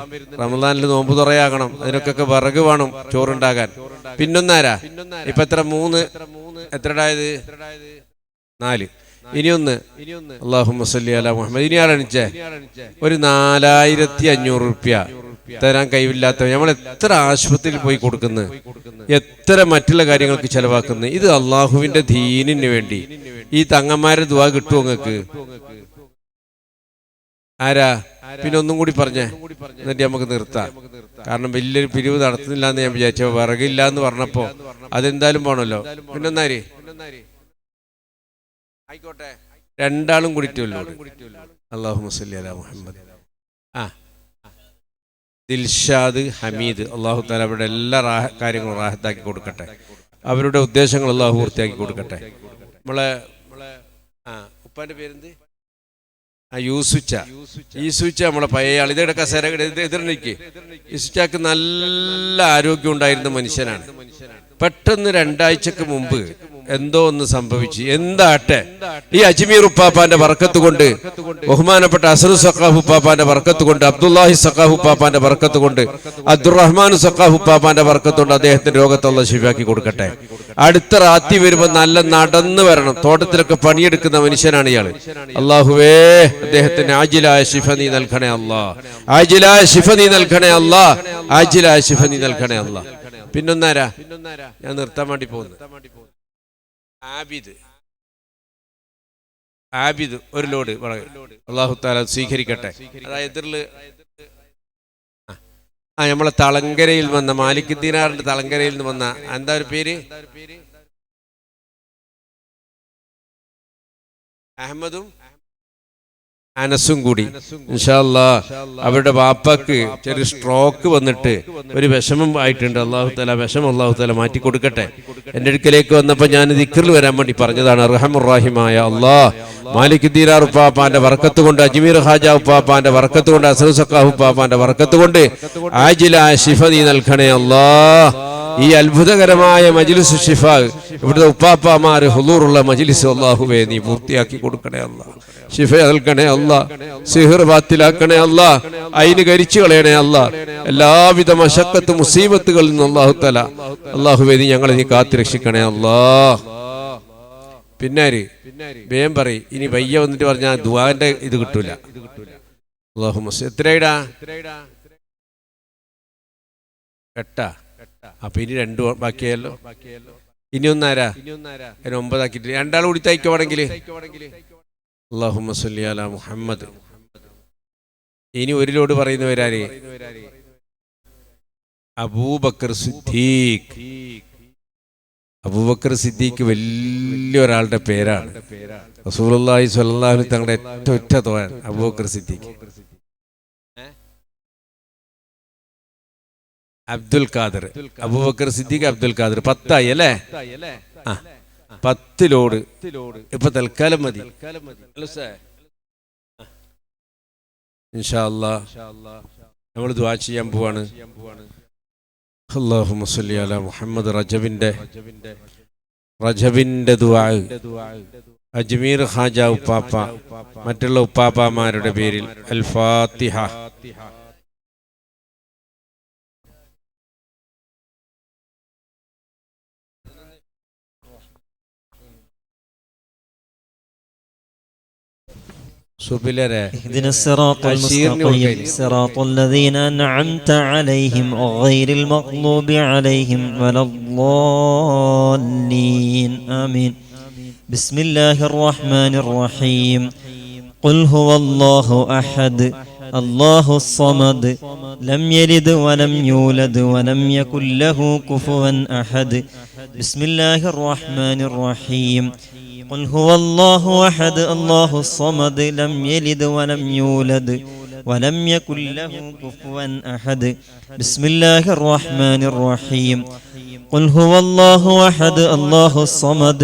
S2: റമദാനിൽ നോമ്പ് തുറയാകണം, അതിനൊക്കെ വിറക് വേണം ചോറുണ്ടാകാൻ. പിന്നൊന്നാരാ, ഇപ്പൊ എത്ര, 3 എത്രടായത്, 4. ഇനിയൊന്ന് അല്ലാഹുമ്മ സല്ലി അലാ മുഹമ്മദ്. ഇനി ആളണിച്ചേ, ഒരു 4500 റുപ്യ തരാൻ കഴിവില്ലാത്ത നമ്മൾ എത്ര ആശുപത്രിയിൽ പോയി കൊടുക്കുന്നു, എത്ര മറ്റുള്ള കാര്യങ്ങൾക്ക് ചെലവാക്കുന്നു. ഇത് അള്ളാഹുവിന്റെ ദീനിന് വേണ്ടി ഈ തങ്ങന്മാരെ ദുആ കിട്ടുമോ നിങ്ങൾക്ക്? ആരാ? പിന്നെ ഒന്നും കൂടി പറഞ്ഞേ, എന്നിട്ട് നമുക്ക് നിർത്താം. കാരണം വലിയൊരു പിരിവ് നടത്തുന്നില്ല എന്ന് ഞാൻ വിചാരിച്ചു. വിറകില്ല എന്ന് പറഞ്ഞപ്പോ അതെന്തായാലും പോണല്ലോ. പിന്നൊന്നാര്, ആയിക്കോട്ടെ, 2 ആളും കൂടിയിട്ടല്ലോ. അല്ലാഹുമ്മ സല്ലി അലാ മുഹമ്മദ്. ദിൽഷാദ്, ഹമീദ്, അല്ലാഹു തആല അവരുടെ എല്ലാ കാര്യങ്ങളും റാഹത്താക്കി കൊടുക്കട്ടെ. അവരുടെ ഉദ്ദേശങ്ങൾ അല്ലാഹു പൂർത്തിയാക്കി കൊടുക്കട്ടെ. നമ്മളെ ഉപ്പാന്റെ പേരെന്ത്? യൂസുച്ച. യൂസുച്ച നമ്മളെ പഴയ ആൾ. ഇതെടുക്ക സര എതിർന്നിക്ക്. യൂസുച്ചാക്ക് നല്ല ആരോഗ്യം ഉണ്ടായിരുന്ന മനുഷ്യനാണ്. പെട്ടെന്ന് 2 ആഴ്ചക്ക് മുമ്പ് എന്തോ ഒന്ന് സംഭവിച്ചു. എന്താട്ടെ, ഈ അജ്മീർ ഉപ്പാപ്പാന്റെ ബർക്കത്ത് കൊണ്ട്, ബഹുമാനപ്പെട്ട അസ്റു സഖാഫ് ഉപ്പാപ്പാന്റെ ബർക്കത്ത് കൊണ്ട്, അബ്ദുല്ലാഹി സഖാഫ് ഉപ്പാപ്പാന്റെ ബർക്കത്ത് കൊണ്ട്, അബ്ദുറഹ്മാൻ സഖാഫ് ഉപ്പാപ്പാന്റെ ബർക്കത്ത് കൊണ്ട് അദ്ദേഹത്തിന്റെ രോഗത്തെ അല്ലാഹു ശിഫാക്കി കൊടുക്കട്ടെ. അടുത്ത റാത്തി വരുമ്പോൾ നല്ല നടന്നു വരണം. തോട്ടത്തിലൊക്കെ പണിയെടുക്കുന്ന മനുഷ്യനാണ് ഇയാള്. അല്ലാഹുവേ, അദ്ദേഹത്തിന് ആജിലായ ശിഫ നീ നൽകണേ അല്ലാ, ആജിലായ ശിഫ നീ നൽകണേ അല്ലാ, ആജിലായ ശിഫ നീ നൽകണേ അല്ലാ. പിന്നൊന്നാരാ, ഞാൻ നിർത്താൻ വേണ്ടി പോകുന്നു. ആബിദ് ഒരു ലോഡ് അല്ലാഹു തആല സ്വീകരിക്കട്ടെ. അതായത് നമ്മളെ തളങ്കരയിൽ വന്ന മാലിക് ദീനാറിന്റെ തളങ്കരയിൽ നിന്ന് വന്ന, എന്താ ഒരു പേര്, അഹമ്മദും അനസും കൂടി ഇൻഷാ അല്ലാഹ്. അവരുടെ വാപ്പക്ക് ചെറിയ സ്ട്രോക്ക് വന്നിട്ട് ഒരു വിഷമം ആയിട്ടുണ്ട്. അല്ലാഹു തആല വിഷമം അല്ലാഹു തആല മാറ്റി കൊടുക്കട്ടെ. എൻ്റെ അടുക്കലേക്ക് വന്നപ്പോൾ ഞാൻ ദിക്റിൽ വരാൻ വേണ്ടി പറഞ്ഞതാണ്. അർഹമുർ റഹീമായ അല്ലാഹ്, മാലിക് ദീനാർ ഉപ്പാപ്പാന്റെ ബർക്കത്ത് കൊണ്ട്, അജ്മീർ ഖാജ ഉപ്പാപ്പാന്റെ ബർക്കത്ത് കൊണ്ട്, അസ്റു സഖാഫ് ഉപ്പാപ്പാന്റെ ബർക്കത്ത് കൊണ്ട് ആജിലായ ശിഫ നീ നൽകണേ അല്ലാഹ്. ഈ അത്ഭുതകരമായ മജ്ലിസ് ശിഫ, ഇവിടുത്തെ ഉപ്പാപ്പാമാര് ഹുളൂറുള്ള മജ്ലിസ് അല്ലാഹുവേ നീ പൂർത്തിയാക്കി കൊടുക്കണേ അല്ലാഹ്. ശിഫ നൽകണേ അല്ലാഹ്, സിഹർ ബാത്തിലാക്കണേ അല്ലാഹ്, ഐന് കരിച്ചു കളയണേ അല്ലാഹ്. എല്ലാവിധ മശക്കത്ത് മുസീബത്തുകളിൽ നിന്ന് അല്ലാഹു തആല അല്ലാഹുവേ നീ ഞങ്ങളെ നീ കാത്തുരക്ഷിക്കണേ അല്ലാഹ്. പിന്നാര് വേം പറയും, ഇനി വയ്യ വന്നിട്ട് പറഞ്ഞാൽ ദുആന്റെ ഇത് കിട്ടൂല. അല്ലാഹുമ്മ എത്രയിടാ, 8. അപ്പൊ ഇനി 2 ബാക്കിയല്ലോ. ഇനി ഒന്നാരാ, 9 ആക്കിട്ട് 2 ആൾ കൂടി തയ്ക്കുവാണെങ്കിൽ അല്ലാഹുമ്മ സല്ലി അലാ മുഹമ്മദ്. ഇനി ഒരു ലോഡ് പറയുന്നവരാര്, അബൂബക്കർ സിദ്ദീഖ്. അബൂബക്കർ സിദ്ദീഖ് വലിയൊരാളുടെ പേരാണ്. റസൂലുള്ളാഹി സ്വല്ലല്ലാഹു അലൈഹി തങ്ങളുടെ ഏറ്റവും തോഴൻ അബൂബക്കർ സിദ്ദീഖ്. അബ്ദുൽ ഖാദർ, അബൂബക്കർ സിദ്ദീഖ് അബ്ദുൽ ഖാദർ. 10 ആയി അല്ലേ? 10 ലോഡ് ഇപ്പൊ തൽക്കാലം മതി. ഇൻഷാ അല്ലാഹ് നമ്മൾ ദുആ ചെയ്യാൻ പോവാണ്. അല്ലാഹുമ്മ സ്വല്ലി അലാ മുഹമ്മദ്. റജബിന്റെ ദുആ അജ്മീർ ഖാജ ഉപ്പാപ്പ, മറ്റുള്ള ഉപ്പാപ്പമാരുടെ പേരിൽ അൽ ഫാത്തിഹ.
S3: اهدنا الصراط المستقيم صراط الذين أنعمت عليهم غير المغضوب عليهم ولا الضالين آمين. بسم الله الرحمن الرحيم. قل هو الله أحد الله الصمد لم يلد ولم يولد ولم يكن له كفوا أحد. بسم الله الرحمن الرحيم. قل هو الله أحد الله الصمد لم يلد ولم يولد ولم يكن له كفوا أحد. بسم الله الرحمن الرحيم. قل هو الله أحد الله الصمد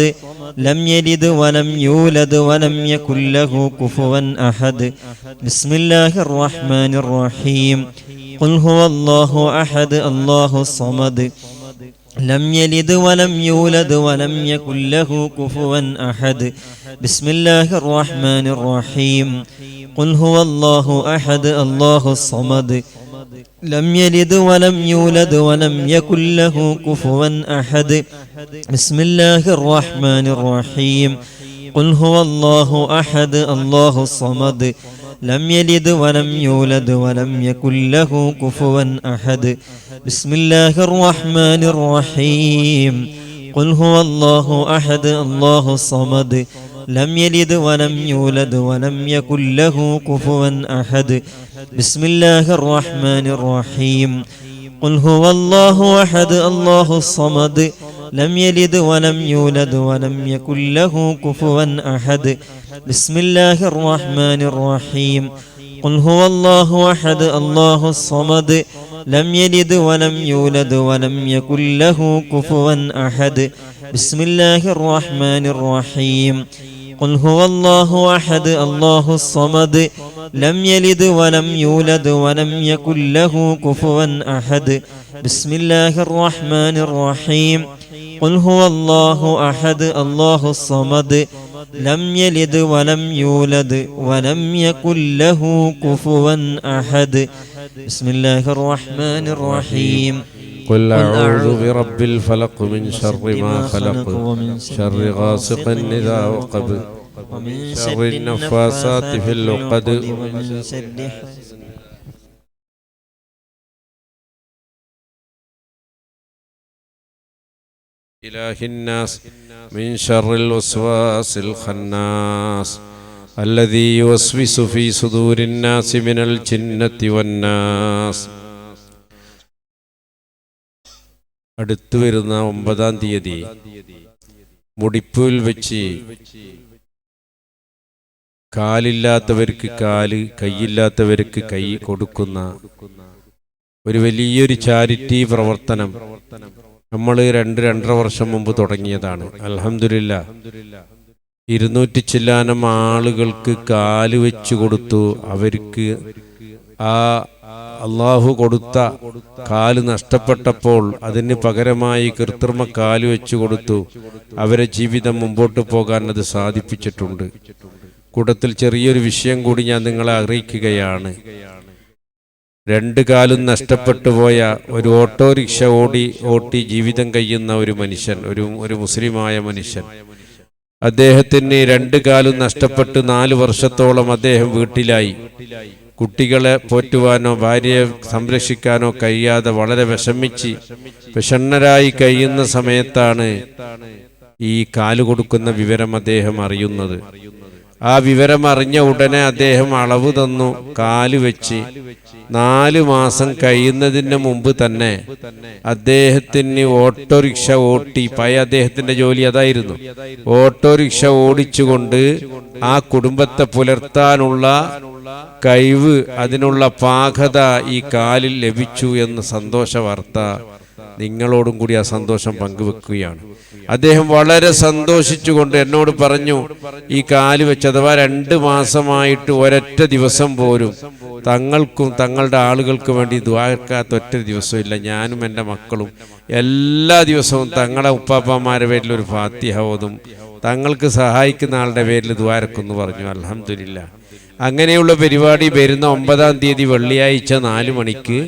S3: لم يلد ولم يولد ولم يكن له كفوا أحد بسم الله الرحمن الرحيم قل هو الله أحد الله الصمد لم يلد ولم يولد ولم يكن له كفوا أحد بسم الله الرحمن الرحيم قل هو الله أحد الله الصمد لم يلد ولم يولد ولم يكن له كفوا أحد بسم الله الرحمن الرحيم قل هو الله أحد الله الصمد لم يلد ولم يولد ولم يكن له كفوا أحد بسم الله الرحمن الرحيم قل هو الله أحد الله الصمد لم يلد ولم يولد ولم يكن له كفوا أحد بسم الله الرحمن الرحيم قل هو الله أحد الله الصمد لم يلد ولم يولد ولم يكن له كفوا أحد بسم الله الرحمن الرحيم قل هو الله أحد الله الصمد لم يلد ولم يولد ولم يكن له كفوا أحد بسم الله الرحمن الرحيم قل هو الله أحد الله الصمد لم يلد ولم يولد ولم يكن له كفوا أحد بسم الله الرحمن الرحيم قل هو الله أحد الله الصمد لم يلد ولم يولد ولم يكن له كفوا أحد بسم الله الرحمن الرحيم
S2: قل أعوذ برب الفلق من شر ما خلق شر غاسق إذا وقب
S3: ومن
S2: شر النفاثات في العقد
S3: ومن شر
S2: إله الناس من شر الوسواس الخناس الذي يوسوس في صدور الناس من الجنة والناس. അടുത്തു വരുന്ന 9-ാം തീയതി മുടിപ്പൂൽ വെച്ച് കാലില്ലാത്തവർക്ക് കാല്, കൈയില്ലാത്തവർക്ക് കൈ കൊടുക്കുന്ന ഒരു വലിയൊരു ചാരിറ്റി പ്രവർത്തനം നമ്മൾ 2-2.5 വർഷം മുമ്പ് തുടങ്ങിയതാണ്. അൽഹംദുലില്ലാഹ് 200 ചില്ലാനം ആളുകൾക്ക് കാല് വെച്ചു കൊടുത്തു. അവർക്ക് ആ അള്ളാഹു കൊടുത്ത കാല് നഷ്ടപ്പെട്ടപ്പോൾ അതിന് പകരമായി കൃത്രിമ കാല് വെച്ചു കൊടുത്തു. അവരെ ജീവിതം മുമ്പോട്ട് പോകാൻ അത് സാധിപ്പിച്ചിട്ടുണ്ട്. കൂട്ടത്തിൽ ചെറിയൊരു വിഷയം കൂടി ഞാൻ നിങ്ങളെ അറിയിക്കുകയാണ്. 2 കാലും നഷ്ടപ്പെട്ടു പോയ ഒരു ഓട്ടോറിക്ഷ ഓട്ടി ജീവിതം കഴിയുന്ന ഒരു മനുഷ്യൻ, ഒരു മുസ്ലിമായ മനുഷ്യൻ, അദ്ദേഹത്തിന് 2 കാലും നഷ്ടപ്പെട്ട് 4 വർഷത്തോളം അദ്ദേഹം വീട്ടിലായി. കുട്ടികളെ പോറ്റുവാനോ ഭാര്യയെ സംരക്ഷിക്കാനോ കഴിയാതെ വളരെ വിഷണ്ണരായി കഴിയുന്ന സമയത്താണ് ഈ കാല് കൊടുക്കുന്ന വിവരം അദ്ദേഹം അറിയുന്നത്. ആ വിവരം അറിഞ്ഞ ഉടനെ അദ്ദേഹം അളവ് തന്നു. കാല് വെച്ച് 4 മാസം കഴിയുന്നതിന് മുമ്പ് തന്നെ അദ്ദേഹത്തിന് ഓട്ടോറിക്ഷ ഓട്ടി, പഴയ അദ്ദേഹത്തിന്റെ ജോലി അതായിരുന്നു, ഓട്ടോറിക്ഷ ഓടിച്ചുകൊണ്ട് ആ കുടുംബത്തെ പുലർത്താനുള്ള കഴിവ്, അതിനുള്ള പാകത ഈ കാലിൽ ലഭിച്ചു എന്ന സന്തോഷ വാർത്ത നിങ്ങളോടും കൂടി ആ സന്തോഷം പങ്കുവെക്കുകയാണ്. അദ്ദേഹം വളരെ സന്തോഷിച്ചുകൊണ്ട് എന്നോട് പറഞ്ഞു, ഈ കാല് വെച്ച് അഥവാ 2 മാസമായിട്ട് ഒരൊറ്റ ദിവസം പോലും തങ്ങൾക്കും തങ്ങളുടെ ആളുകൾക്കും വേണ്ടി ദുആക്കാത്ത ഒറ്റ ദിവസമില്ല. ഞാനും എൻ്റെ മക്കളും എല്ലാ ദിവസവും തങ്ങളെ ഉപ്പാപ്പമാരുടെ പേരിൽ ഒരു ഫാത്തിഹ ഓതും, തങ്ങൾക്ക് സഹായിക്കുന്ന ആളുടെ പേരിൽ ദുആരക്കുന്നു പറഞ്ഞു. അൽഹംദുലില്ലാഹ്. അങ്ങനെയുള്ള പരിപാടി വരുന്ന 9-ാം തീയതി വെള്ളിയാഴ്ച 4 മണിക്ക്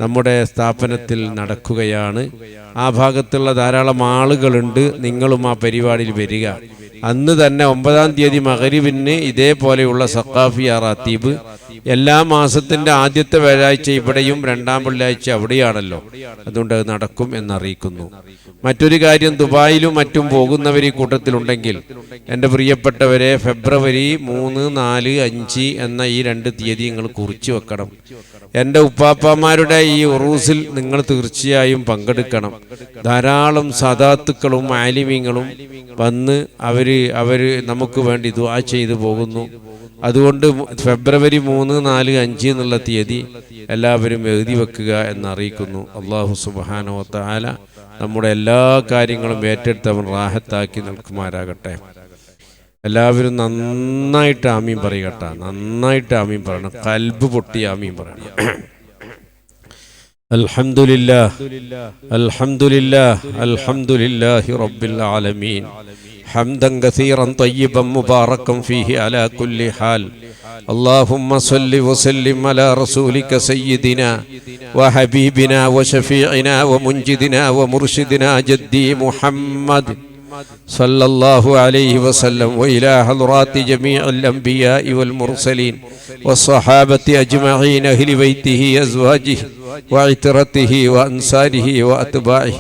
S2: നമ്മുടെ സ്ഥാപനത്തിൽ നടക്കുകയാണ്. ആ ഭാഗത്തുള്ള ധാരാളം ആളുകളുണ്ട്. നിങ്ങളും ആ പരിപാടിയിൽ വരിക. അന്ന് തന്നെ 9-ാം തീയതി മഗ്‌രിബിന് ഇതേപോലെയുള്ള സഖാഫിയ റാത്തീബ് എല്ലാ മാസത്തിന്റെ ആദ്യത്തെ വ്യാഴാഴ്ച ഇവിടെയും 2-ാം വെള്ളിയാഴ്ച അവിടെയാണല്ലോ, അതുകൊണ്ട് അത് നടക്കും എന്നറിയിക്കുന്നു. മറ്റൊരു കാര്യം, ദുബായിലും മറ്റും പോകുന്നവർ ഈ കൂട്ടത്തിലുണ്ടെങ്കിൽ എൻ്റെ പ്രിയപ്പെട്ടവരെ, ഫെബ്രുവരി 3, 4, 5 എന്ന ഈ 2 തീയതി നിങ്ങൾ കുറിച്ചു വെക്കണം. എൻ്റെ ഉപ്പാപ്പമാരുടെ ഈ ഉറൂസിൽ നിങ്ങൾ തീർച്ചയായും പങ്കെടുക്കണം. ധാരാളം സദാത്തുക്കളും ആലിമീങ്ങളും വന്ന് അവര് നമുക്ക് വേണ്ടി ദുആ ചെയ്തു പോകുന്നു. അതുകൊണ്ട് ഫെബ്രുവരി 3, 4, 5 എന്നുള്ള തീയതി എല്ലാവരും എഴുതി വെക്കുക എന്നറിയിക്കുന്നു. അല്ലാഹു സുബ്ഹാനഹു വ തആല നമ്മുടെ എല്ലാ കാര്യങ്ങളും ഏറ്റെടുത്തവൻ റാഹത്താക്കി നിൽക്കുമാരാകട്ടെ. എല്ലാവരും നന്നായിട്ട് ആമീൻ പറയട്ടെ, നന്നായിട്ട് ആമീൻ പറയണം, കൽബ് പൊട്ടി ആമീൻ പറയണം. അൽഹംദുലില്ലാഹ് അൽഹംദുലില്ലാഹ് അൽഹംദുലില്ലാഹി റബ്ബിൽ ആലമീൻ ഹംദൻ കസീറൻ തയ്യിബൻ മുബാറകൻ ഫീഹി അലാ കുല്ലി ഹാൽ. اللهم صل وسلم على رسولك سيدنا وحبيبنا وشفيعنا ومنجدنا ومرشدنا جدي محمد صلى الله عليه وسلم وإلى حضرات جميع الأنبياء والمرسلين والصحابة أجمعين أهل بيته أزواجه وعترته وأنصاره وأتباعه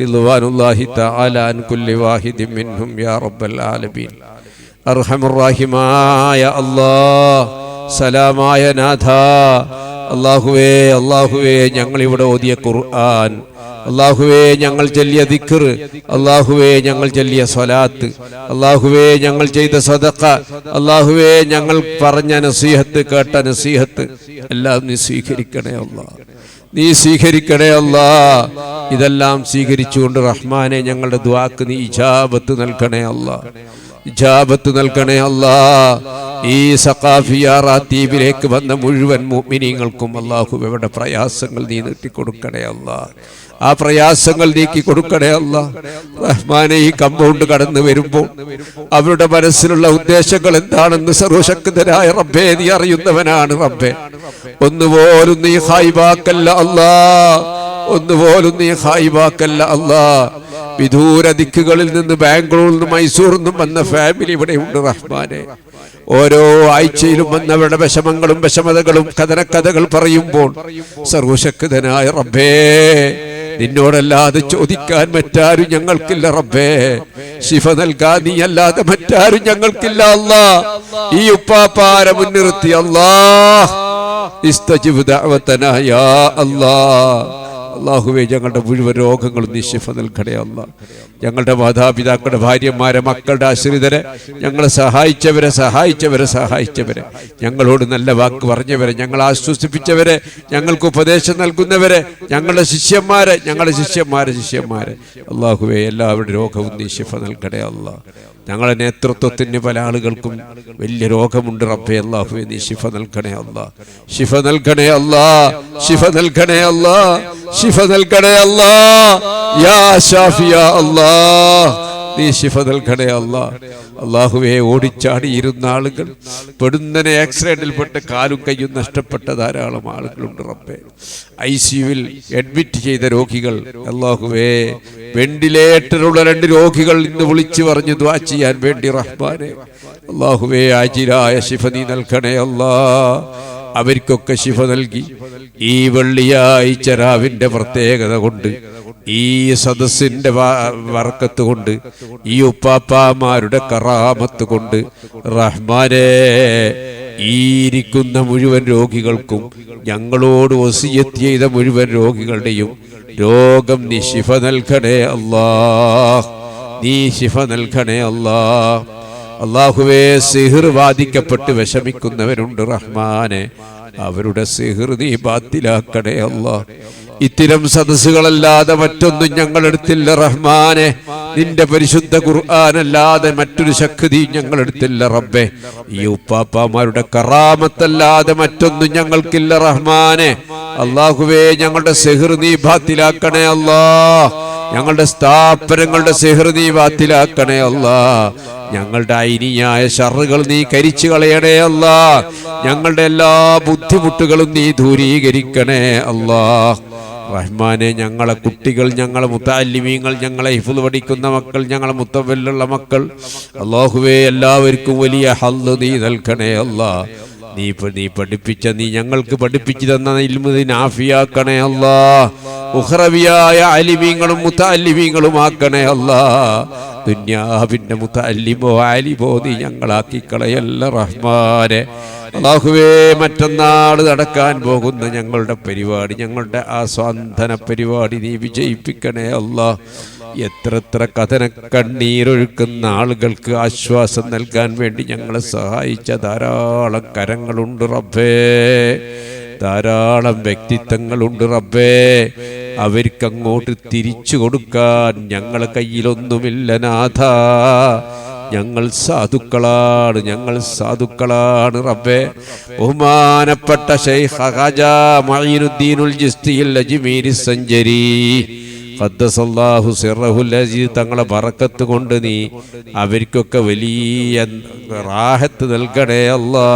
S2: رضوان الله تعالى عن كل واحد منهم يا رب العالمين. أرحم الراحمين يا الله സലാമായ നാഥ അല്ലാഹുവേ, അല്ലാഹുവേ, ഞങ്ങൾ ഇവിടെ ഓതിയ ഖുർആൻ, അല്ലാഹുവേ ഞങ്ങൾ ചൊല്ലിയ ദിക്ർ, അല്ലാഹുവേ ഞങ്ങൾ ചൊല്ലിയ സ്വലാത്ത്, അല്ലാഹുവേ ഞങ്ങൾ ചെയ്ത സദഖ, അല്ലാഹുവേ ഞങ്ങൾ പറഞ്ഞ നസീഹത്ത്, കേട്ട നസീഹത്ത് എല്ലാം നീ സ്വീകരിക്കണേ അല്ലാഹ്, നീ സ്വീകരിക്കണേ അല്ലാഹ്. ഇതെല്ലാം സ്വീകരിച്ചുകൊണ്ട് റഹ്മാനെ ഞങ്ങളുടെ ദുആക്ക് നീ ഇജാബത്ത് നൽകണേ അല്ലാഹ്, ഇജാബത്ത് നൽകണേ അല്ലാഹ്. ഈ സഖാഫിയ റാത്തീബിലേക്ക് വന്ന മുഴുവൻ മുഅ്മിനീങ്ങൾക്കും അല്ലാഹുവയുടെ പ്രയാസങ്ങൾ നീ നീട്ടിക്കൊടുക്കണേ അല്ലാഹ്, ആ പ്രയാസങ്ങൾ നീക്കി കൊടുക്കണേ അല്ലാഹ്. റഹ്മാനെ, ഈ കമ്പൗണ്ട് കടന്നു വരുമ്പോൾ അവരുടെ മനസ്സിലുള്ള ഉദ്ദേശങ്ങൾ എന്താണെന്ന് സർവശക്തനായ റബ്ബേ നീ അറിയുന്നവനാണ് റബ്ബേ. ഒന്നുപോലും നീ ഖായിബാക്കല്ല അല്ലാഹ്, ഒന്നുപോലും നീ ഖായിബാക്കല്ല അല്ലാഹ്. വിദൂര ദിക്കുകളിൽ നിന്ന്, ബാംഗ്ലൂരിൽ നിന്ന്, മൈസൂരിൽ നിന്നും വന്ന ഫാമിലി ഇവിടെ ഉണ്ട് റഹ്മാനെ. ഓരോ ആഴ്ചയിലും വന്നവരുടെ വിഷമങ്ങളും വിഷമതകളും കഥനക്കഥകൾ പറയുമ്പോൾ സർവശക്തനായ റബ്ബേ നിന്നോടല്ലാതെ ചോദിക്കാൻ മറ്റാരും ഞങ്ങൾക്കില്ല റബ്ബേ. ശിഫ നൽകാൻ നീ അല്ലാതെ മറ്റാരും ഞങ്ങൾക്കില്ല അല്ലാഹ്. ഈ ഉപ്പാപ്പാരെ മുൻനിർത്തി അല്ലാഹ് ഇസ്തജിബ് ദഅവതനാ യാ അല്ലാഹ്. അല്ലാഹുവേ, ഞങ്ങളുടെ മുഴുവൻ രോഗങ്ങളും നീ ശിഫ നൽകണേ അല്ലാഹ്. ഞങ്ങളുടെ മാതാപിതാക്കളുടെ ഭാര്യമാരെ, മക്കളുടെ ആശ്രിതരെ, ഞങ്ങളെ സഹായിച്ചവരെ, ഞങ്ങളോട് നല്ല വാക്ക് പറഞ്ഞവരെ, ഞങ്ങളെ ആശ്വസിപ്പിച്ചവരെ, ഞങ്ങൾക്ക് ഉപദേശം നൽകുന്നവരെ, ഞങ്ങളുടെ ശിഷ്യന്മാരെ അല്ലാഹുവേ എല്ലാവരുടെ രോഗവും നീ ശിഫ നൽകണേ അല്ലാഹ്. ഞങ്ങളുടെ നേതൃത്വത്തിന് പല ആളുകൾക്കും വലിയ രോഗമുണ്ട് റബ്ബേ. അല്ലാഹുവേ നീ ശിഫ നൽകണേ അല്ലാഹ്, ശിഫ നൽകണേ അല്ലാഹ്, ശിഫ നൽകണേ അല്ലാഹ്, ശിഫ നൽകണേ അല്ലാഹ്. യാ ഷാഫി യാ അല്ലാഹ്, നീ ശിഫ നൽകണേ അല്ലാഹ്. അല്ലാഹുവേ, ഓടിച്ചാടിയിരുന്ന ആളുകൾ, പെടുന്നനെ ആക്സിഡന്റിൽപ്പെട്ട് കാലും കയ്യും നഷ്ടപ്പെട്ട ധാരാളം ആളുകളുണ്ട് റബ്ബേ. ICUവിൽ അഡ്മിറ്റ് ചെയ്ത രോഗികൾ, അല്ലാഹുവേ വെന്റിലേറ്ററുള്ള 2 രോഗികൾ ഇന്ന് വിളിച്ചു പറഞ്ഞു ദുആ ചെയ്യാൻ വേണ്ടി റഹ്മാനെ. അല്ലാഹുവേ, ആജിലായ ശിഫ നീ നൽകണേ അല്ലാഹ്. അവർക്കൊക്കെ ശിഫ നൽകി ഈ വെള്ളിയാഴ്ച രാവിന്റെ പ്രത്യേകത കൊണ്ട്, ഈ സദസ്സിന്റെ ബർക്കത്ത് കൊണ്ട്, ഈ ഉപ്പാപ്പാമാരുടെ കറാമത്ത് കൊണ്ട് റഹ്മാനെ ഈ ഇരിക്കുന്ന മുഴുവൻ രോഗികൾക്കും, ഞങ്ങളോട് വസിയത്ത് ചെയ്ത മുഴുവൻ രോഗികളുടെയും രോഗം നീ ശിഫ നൽകണേ അല്ലാഹ്, നീ ശിഫ നൽകണേ അല്ലാഹ്. അല്ലാഹുവേ, സിഹ്ർ ബാധിക്കപ്പെട്ട് വിഷമിക്കുന്നവരുണ്ട് റഹ്മാനെ, അവരുടെ സിഹ്ർ നീ ബാത്തിലാക്കണേ അല്ലാഹ്. ഇത്തരം സദസ്സുകളല്ലാതെ മറ്റൊന്നും ഞങ്ങളെടുത്തില്ല റഹ്മാനെ. നിന്റെ പരിശുദ്ധ ഖുർആനല്ലാതെ മറ്റൊരു ശക്തി ഞങ്ങളെടുത്തില്ല റബ്ബേ. ഈ ഉപ്പാപ്പാമാരുടെ കറാമത്തല്ലാതെ മറ്റൊന്നും ഞങ്ങൾക്കില്ല റഹ്മാനെ. അല്ലാഹുവേ, ഞങ്ങളുടെ സിഹ്ർ നീ ബാത്തിലാക്കണേ അല്ലാഹ്. ഞങ്ങളുടെ സ്ഥാപനങ്ങളുടെ സിഹ്ർ നീ ബാത്തിലാക്കണേ അല്ലാഹ്. ഞങ്ങളുടെ ഐനിയായ ശർറുകൾ നീ കരിച്ചു കളയണേ അല്ലാഹ്. ഞങ്ങളുടെ എല്ലാ ബുദ്ധിമുട്ടുകളും നീ ദൂരീകരിക്കണേ അല്ലാഹ്. റഹ്മാനെ, ഞങ്ങളെ കുട്ടികൾ, ഞങ്ങളെ മുത്തഅല്ലിമീങ്ങൾ, ഞങ്ങളെ ഹിഫ്ള് പഠിക്കുന്ന മക്കൾ, ഞങ്ങളെ മുത്തവല്ലുള്ള മക്കൾ, അല്ലാഹുവേ എല്ലാവർക്കും വലിയ ഹല്ല് നീ നൽകണേ അല്ലാഹ്. നീ പഠിപ്പിച്ച, നീ ഞങ്ങൾക്ക് പഠിപ്പിച്ചു തന്ന ഇൽമു നീ നാഫിയാക്കണേ അല്ലാഹ്. ഉഖ്റവിയായ അലിമീങ്ങളും മുത്തഅല്ലിമീങ്ങളും ആക്കണേ അല്ലാഹ്. ദുനിയാവിന്റെ മുത്തഅല്ലിമോ ആലിമോ നീ ഞങ്ങളാക്കി കളയല്ല റഹ്മാനെ. അല്ലാഹുവേ, മറ്റന്നാൾ നടക്കാൻ പോകുന്ന ഞങ്ങളുടെ പരിപാടി, ഞങ്ങളുടെ ആ സ്വാന്തന പരിപാടി നീ വിജയിപ്പിക്കണേ അല്ലാഹ്. എത്ര കഥന കണ്ണീരൊഴുക്കുന്ന ആളുകൾക്ക് ആശ്വാസം നൽകാൻ വേണ്ടി ഞങ്ങളെ സഹായിച്ച ധാരാളം കരങ്ങളുണ്ട് റബ്ബേ, ധാരാളം വ്യക്തിത്വങ്ങളുണ്ട് റബ്ബേ. അവർക്കങ്ങോട്ട് തിരിച്ചു കൊടുക്കാൻ ഞങ്ങളെ കയ്യിലൊന്നുമില്ല നാഥ. ഞങ്ങൾ സാധുക്കളാണ് റബ്ബേ. ബഹുമാനപ്പെട്ട ശൈഖ് ഖാജ മഈനുദ്ദീനുൽ ജിസ്തിയിൽ അജ്മീരി സഞ്ചരി ഖദ്ദസല്ലാഹു സിർറഹുൽ അസീസ് തങ്ങളെ ബറക്കത്ത് കൊണ്ട് നീ അവർക്കൊക്കെ വലിയ റാഹത്ത് നൽകണേ അല്ലാ.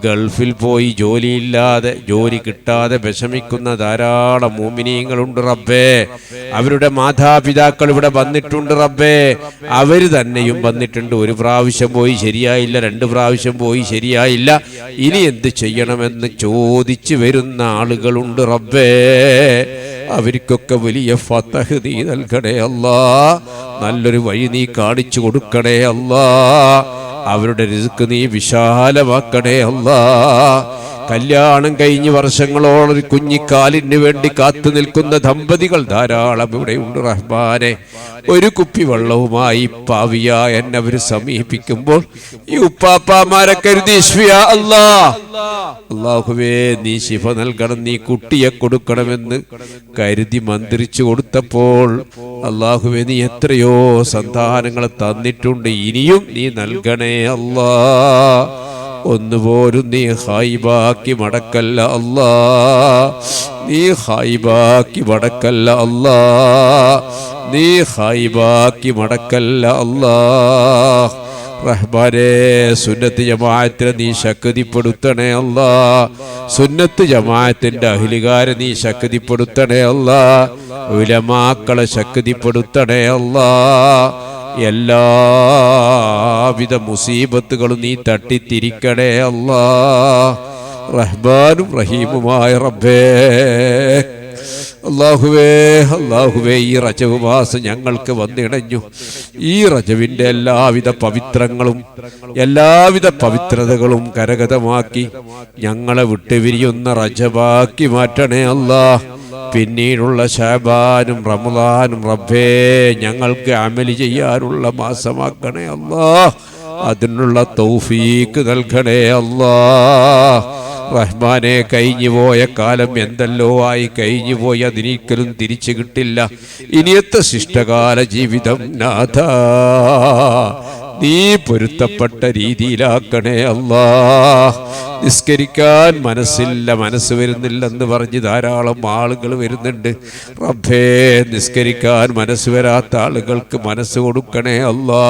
S2: ഗൾഫിൽ പോയി ജോലി കിട്ടാതെ വിഷമിക്കുന്ന ധാരാളം മുഅ്മിനീങ്ങളുണ്ട് റബ്ബേ. അവരുടെ മാതാപിതാക്കൾ ഇവിടെ വന്നിട്ടുണ്ട് റബ്ബേ. അവർ തന്നെയും വന്നിട്ടുണ്ട്. ഒരു പ്രാവശ്യം പോയി ശരിയായില്ല, 2 പ്രാവശ്യം പോയി ശരിയായില്ല. ഇനി എന്ത് ചെയ്യണമെന്ന് ചോദിച്ചു വരുന്ന ആളുകളുണ്ട് റബ്ബേ. അവർക്കൊക്കെ വലിയ ഫതഹ് നീ നൽകണേ അല്ലാ. നല്ലൊരു വഴി നീ കാണിച്ചു കൊടുക്കണേ അല്ലാ. അവരുടെ റിസ്ക് നീ വിശാലമാക്കണേ അല്ലാ. കല്യാണം കഴിഞ്ഞ് വർഷങ്ങളോളം ഒരു കുഞ്ഞിക്കാലിന് വേണ്ടി കാത്തു നിൽക്കുന്ന ദമ്പതികൾ ധാരാളം ഇവിടെ ഉണ്ട് റഹ്മാനെ. ഒരു കുപ്പി വെള്ളവുമായി പാവിയ എന്നെ അവർ സമീപിക്കുമ്പോൾ ഈ ഉപ്പാപ്പാമാരെ കരുതി അല്ലാഹുവേ നീ ശിഫ നൽകണം, നീ കുട്ടിയെ കൊടുക്കണമെന്ന് കരുതി മന്ത്രിച്ചു കൊടുത്തപ്പോൾ അല്ലാഹുവേ നീ എത്രയോ സന്താനങ്ങളെ തന്നിട്ടുണ്ട്, ഇനിയും നീ നൽകണേ അല്ലാ. ഒന്നുപോലും നീ ഹായിബാക്കി മടക്കല്ല അല്ലാ. നീ ഹായിബാക്കി മടക്കല്ല അല്ലാ. നീ ഹായിബാക്കി മടക്കല്ല അല്ലാ. റഹ്മാനേ സുന്നത്ത് ജമാഅത്തിനെ നീ ശക്തിപ്പെടുത്തണേ അല്ലാ. സുന്നത്ത് ജമാഅത്തിന്റെ അഹ്ലുകാരെ നീ ശക്തിപ്പെടുത്തണേ അല്ലാ. ഉലമാക്കളെ ശക്തിപ്പെടുത്തണേ അല്ലാ. എല്ലാവിധ മുസീബത്തുകളും നീ തട്ടിത്തിരിക്കണേ അല്ലാ. റഹ്മാനും റഹീമുമായ റബ്ബേ, അല്ലാഹുവേ ഈ റജബ് മാസം ഞങ്ങൾക്ക് വന്നിടഞ്ഞു. ഈ റജബിന്റെ എല്ലാവിധ പവിത്രതകളും കരഗതമാക്കി ഞങ്ങളെ വിട്ടുപിരിയുന്ന റജബാക്കി മാറ്റണേ അല്ലാ. പിന്നീടുള്ള ശഅബാനും റമളാനും റബ്ബേ ഞങ്ങൾക്ക് അമല് ചെയ്യാനുള്ള മാസമാക്കണേ അല്ലാ. അതിനുള്ള തൗഫീക്ക് നൽകണേ അല്ലാ. റഹ്മാനെ കഴിഞ്ഞു പോയ കാലം എന്തെല്ലോ ആയി കഴിഞ്ഞു പോയി, അതിനൊരിക്കലും തിരിച്ചു കിട്ടില്ല. ഇനിയത്തെ ശിഷ്ടകാല ജീവിതം നാഥ നീ പൊരുത്തപ്പെട്ട രീതിയിലാക്കണേ അല്ലാ. നിസ്കരിക്കാൻ മനസ്സ് വരുന്നില്ലെന്ന് പറഞ്ഞ് ധാരാളം ആളുകൾ വരുന്നുണ്ട് റബ്ബേ. നിസ്കരിക്കാൻ മനസ്സ് വരാത്ത ആളുകൾക്ക് മനസ്സ് കൊടുക്കണേ അല്ലാ.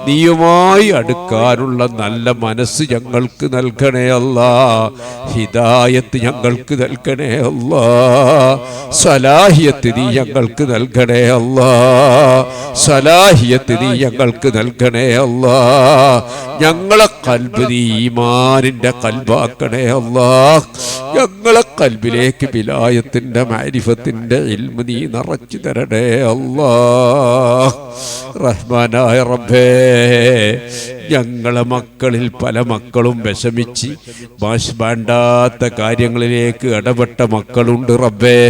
S2: നീയുമായി അടുക്കാനുള്ള നല്ല മനസ്സ് ഞങ്ങൾക്ക് നൽകണേ അല്ലാ. ഹിദായത്ത് ഞങ്ങൾക്ക് നൽകണേ അല്ലാ. സലാഹിയത്ത് നീ ഞങ്ങൾക്ക് നൽകണേ അല്ലാ. സലാഹിയത്ത് നീ ഞങ്ങൾക്ക് നൽകണേ അല്ലാ. ഞങ്ങളെ ഖൽബ് നീ ഈമാനിന്റെ ഖൽബാക്കണേ അല്ലാ. ഞങ്ങളെ ഖൽബിലേക്ക് വിലായത്തിന്റെ മാരിഫത്തിന്റെ ഇൽമ് നീ നിറച്ചു തരണേ അല്ലാ. റഹ്മാനായ റബ്ബേ, ഞങ്ങളെ മക്കളിൽ പല മക്കളും വിഷമിച്ച് വേണ്ടാത്ത കാര്യങ്ങളിലേക്ക് ഇടപെട്ട മക്കളുണ്ട് റബ്ബേ.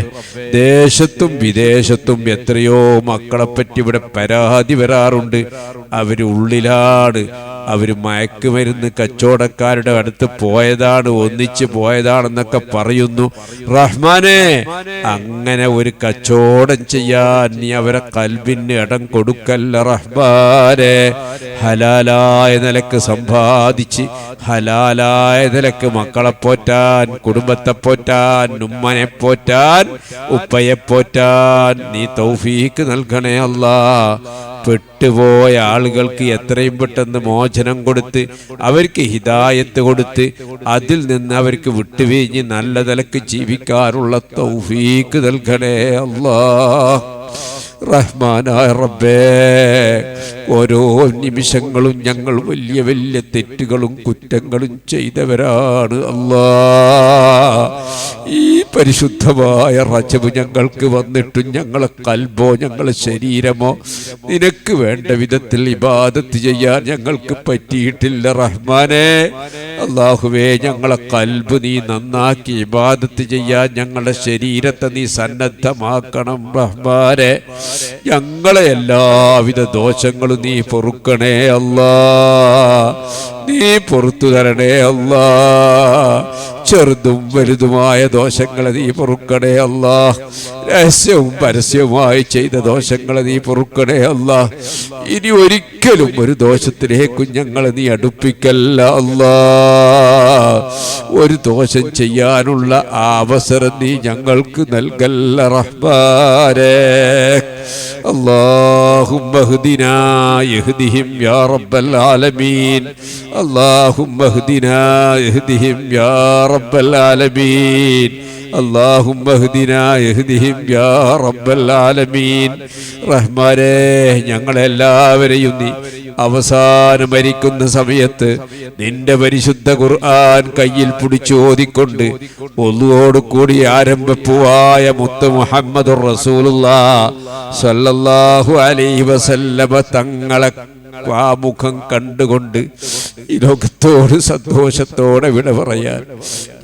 S2: ദേശത്തും വിദേശത്തും എത്രയോ മക്കളെപ്പറ്റി ഇവിടെ പരാതി വരാറുണ്ട്. അവര് ഉള്ളിലാണ്, അവര് മയക്കുമരുന്ന് കച്ചവടക്കാരുടെ അടുത്ത് പോയതാണ്, ഒന്നിച്ച് പോയതാണെന്നൊക്കെ പറയുന്നു. റഹ്മാനെ, അങ്ങനെ ഒരു കച്ചവടം ചെയ്യാൻ നീ അവരെ കൽബിന് ഇടം കൊടുക്കല്ല റഹ്മാനെ. ഹലാലായ നിലക്ക് സമ്പാദിച്ച് ഹലാലായ നിലക്ക് മക്കളെ പോറ്റാൻ, കുടുംബത്തെ പോറ്റാൻ, ഉമ്മനെ പോറ്റാൻ, ഉപ്പയെ പോറ്റാൻ നീ തൗഫീക്ക് നൽകണേ അല്ലാ. പെട്ടുപോയ ആളുകൾക്ക് എത്രയും പെട്ടെന്ന് മോചനം കൊടുത്ത് അവർക്ക് ഹിദായത്ത് കൊടുത്ത് അതിൽ നിന്ന് അവർക്ക് വിട്ടുപിരിഞ്ഞ് നല്ല നിലക്ക് ജീവിക്കാനുള്ള തൗഫീക്ക് നൽകണേ അല്ലാ. റഹ്മാനായ റബ്ബേ, ഓരോ നിമിഷങ്ങളും ഞങ്ങൾ വലിയ വലിയ തെറ്റുകളും കുറ്റങ്ങളും ചെയ്തവരാണ് അല്ലാ. ഈ പരിശുദ്ധമായ റജബ് ഞങ്ങൾക്ക് വന്നിട്ടും ഞങ്ങളെ കൽബോ ഞങ്ങളെ ശരീരമോ നിനക്ക് വേണ്ട വിധത്തിൽ ഇബാദത്ത് ചെയ്യാൻ ഞങ്ങൾക്ക് പറ്റിയിട്ടില്ല റഹ്മാനെ. അല്ലാഹുവേ, ഞങ്ങളെ കൽബ് നീ നന്നാക്കി ഇബാദത്ത് ചെയ്യാൻ ഞങ്ങളുടെ ശരീരത്തെ നീ സന്നദ്ധമാക്കണം റഹ്മാനെ. ഞങ്ങളെ എല്ലാവിധ ദോഷങ്ങളും നീ പൊറുക്കണേ അല്ലാ. നീ പൊറുത്തു തരണേ അല്ലാ. ചെറുതും വലുതുമായ ദോഷങ്ങളെ നീ പൊറുക്കണേ അല്ലാ. രഹസ്യവും പരസ്യവുമായി ചെയ്ത ദോഷങ്ങളെ നീ പൊറുക്കണേ അല്ലാ. ഇനി ഒരിക്കലും ഒരു ദോഷത്തിലേക്ക് ഞങ്ങളെ നീ അടുപ്പിക്കല്ല അല്ലാ. ഒരു ദോഷം ചെയ്യാനുള്ള അവസരം നീ ഞങ്ങൾക്ക് നൽകല്ല റഹ്മാനേ. اللهم اهدنا يهدهم يا رب العالمين. اللهم اهدنا يهدهم يا رب العالمين. اللهم اهدنا يهدهم يا رب العالمين. റഹ്മാനേ, ഞങ്ങളെല്ലാവരെയും നീ അവസാനം മരിക്കുന്ന സമയത്ത് നിന്റെ പരിശുദ്ധ ഖുർആൻ കയ്യിൽ പിടിച്ചു ഓതിക്കൊണ്ട് ഒന്നുകോട് കൂടി ആരംഭപ്പുവായ മുത്ത് മുഹമ്മദുർ റസൂലുള്ളാഹി സ്വല്ലല്ലാഹു അലൈഹി വസല്ലമ തങ്ങളെ ആ മുഖം കണ്ടുകൊണ്ട് ഈ ലോകത്തോട് സന്തോഷത്തോടെ വിട പറയാൻ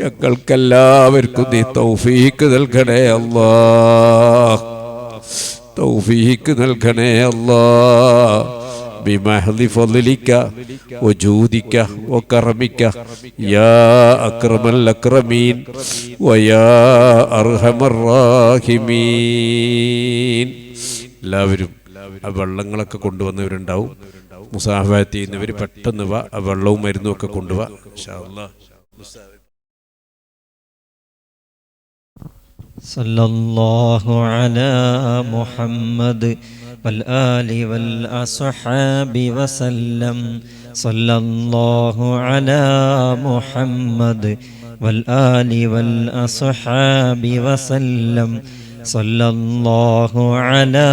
S2: ഞങ്ങൾക്കെല്ലാവർക്കും നീ തൗഫീക്ക് നൽകണേ അല്ലാഹ്. തൗഫീക്ക് നൽകണേ അല്ലാഹ്. بمحض فضلك وجودك وكرمك يا أكرم الأكرمين ويا أرحم الراحمين. എല്ലാവരും ആ വെള്ളങ്ങളൊക്കെ കൊണ്ടുവന്നവരുണ്ടാവും. മുസാഫത്ത് ചെയ്യുന്നവർ പെട്ടെന്ന് വാ, ആ വെള്ളവും മരുന്നും ഒക്കെ കൊണ്ടുപോവാ ഇൻഷാ അല്ലാഹ്.
S3: സല്ലല്ലാഹു അലാ മുഹമ്മദ് والآل والأصحاب وسلم. صلى الله على محمد والآل والأصحاب وسلم. صلى الله على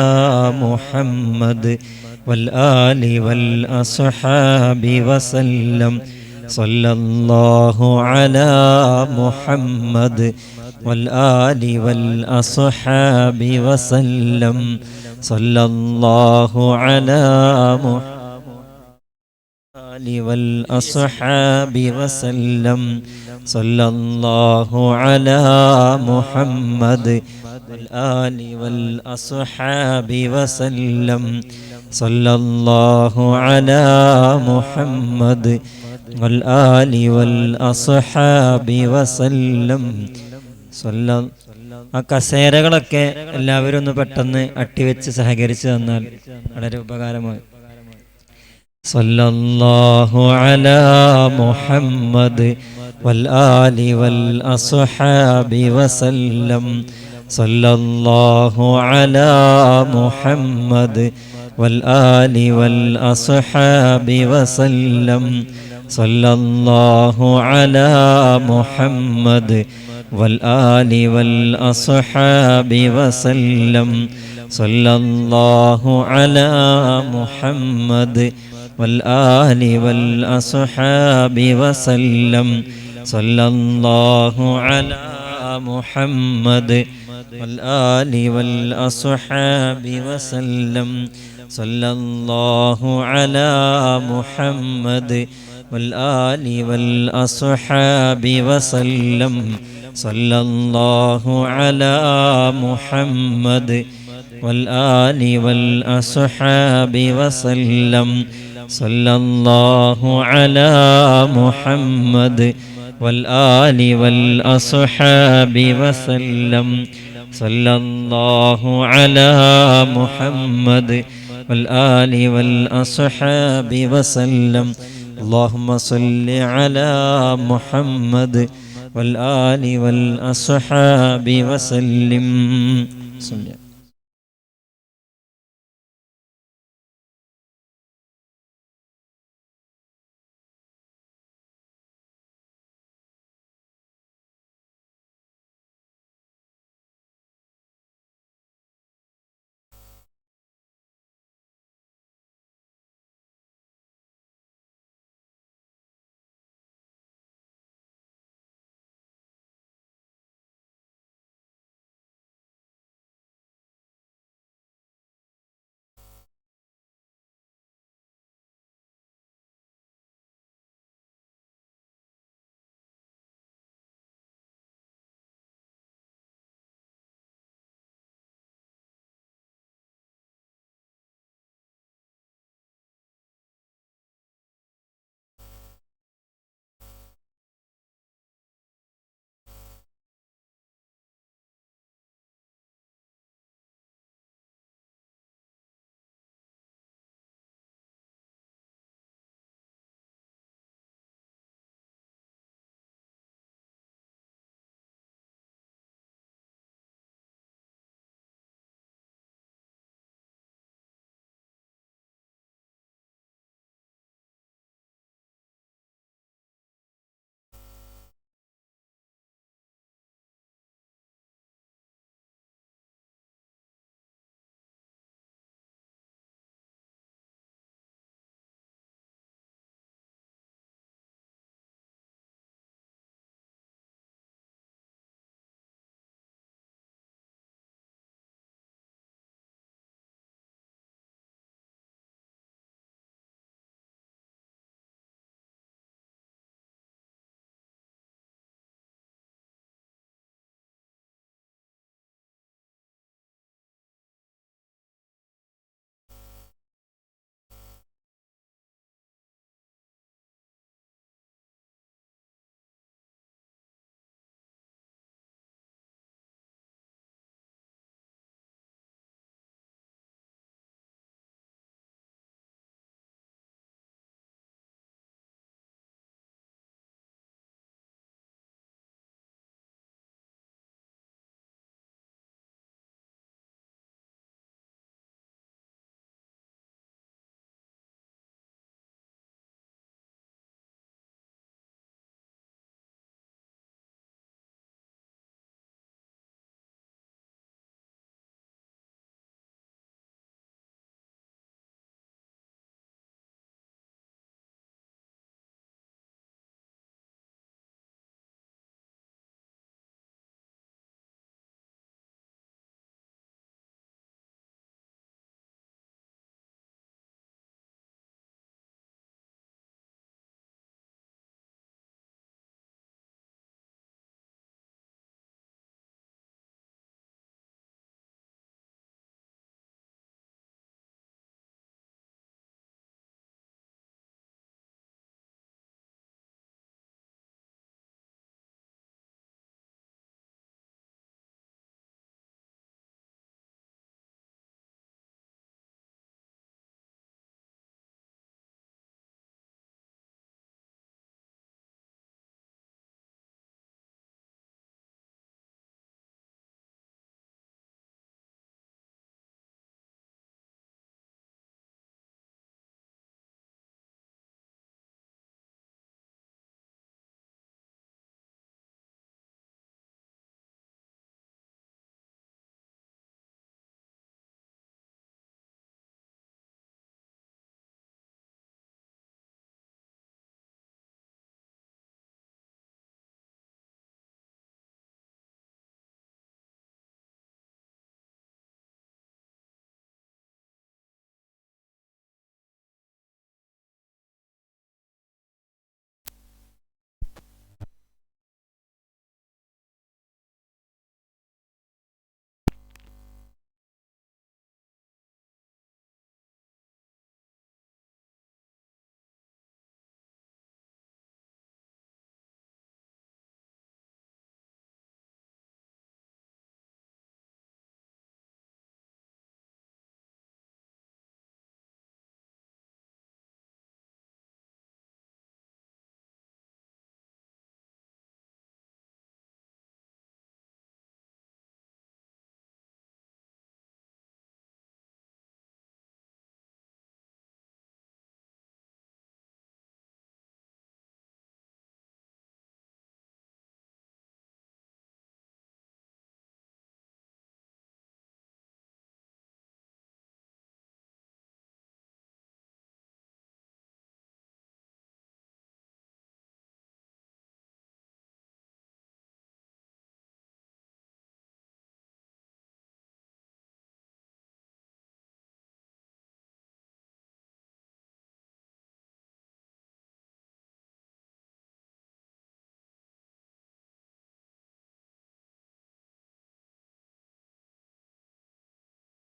S3: محمد والآل والأصحاب وسلم. صلى الله على محمد والآل والأصحاب وسلم. صلى الله على محمد والأصحاب وسلم. صلى الله على محمد والآل والأصحاب وسلم. صلى الله على محمد والآل والأصحاب وسلم. صلى. ആ കസേരകളൊക്കെ എല്ലാവരും ഒന്ന് പെട്ടെന്ന് അട്ടിവെച്ച് സഹകരിച്ച് തന്നാൽ വളരെ ഉപകാരമായി. സല്ലല്ലാഹു അലാ മുഹമ്മദ് വൽആലി വൽഅസ്ഹാബി വസല്ലം. സല്ലല്ലാഹു അലാ മുഹമ്മദ് വൽആലി വൽഅസ്ഹാബി വസല്ലം. സല്ലല്ലാഹു അലാ മുഹമ്മദ് والآل والأصحاب وسلم. صلى الله على محمد والآل والأصحاب وسلم. صلى الله على محمد والآل والأصحاب وسلم. صلى الله على محمد والآل والأصحاب وسلم. صلى الله على محمد والآل والأصحاب وسلم. صلى الله على محمد والآل والأصحاب وسلم. صلى الله على محمد والآل والأصحاب وسلم. اللهم صل على محمد والآل والأصحاب وسلم.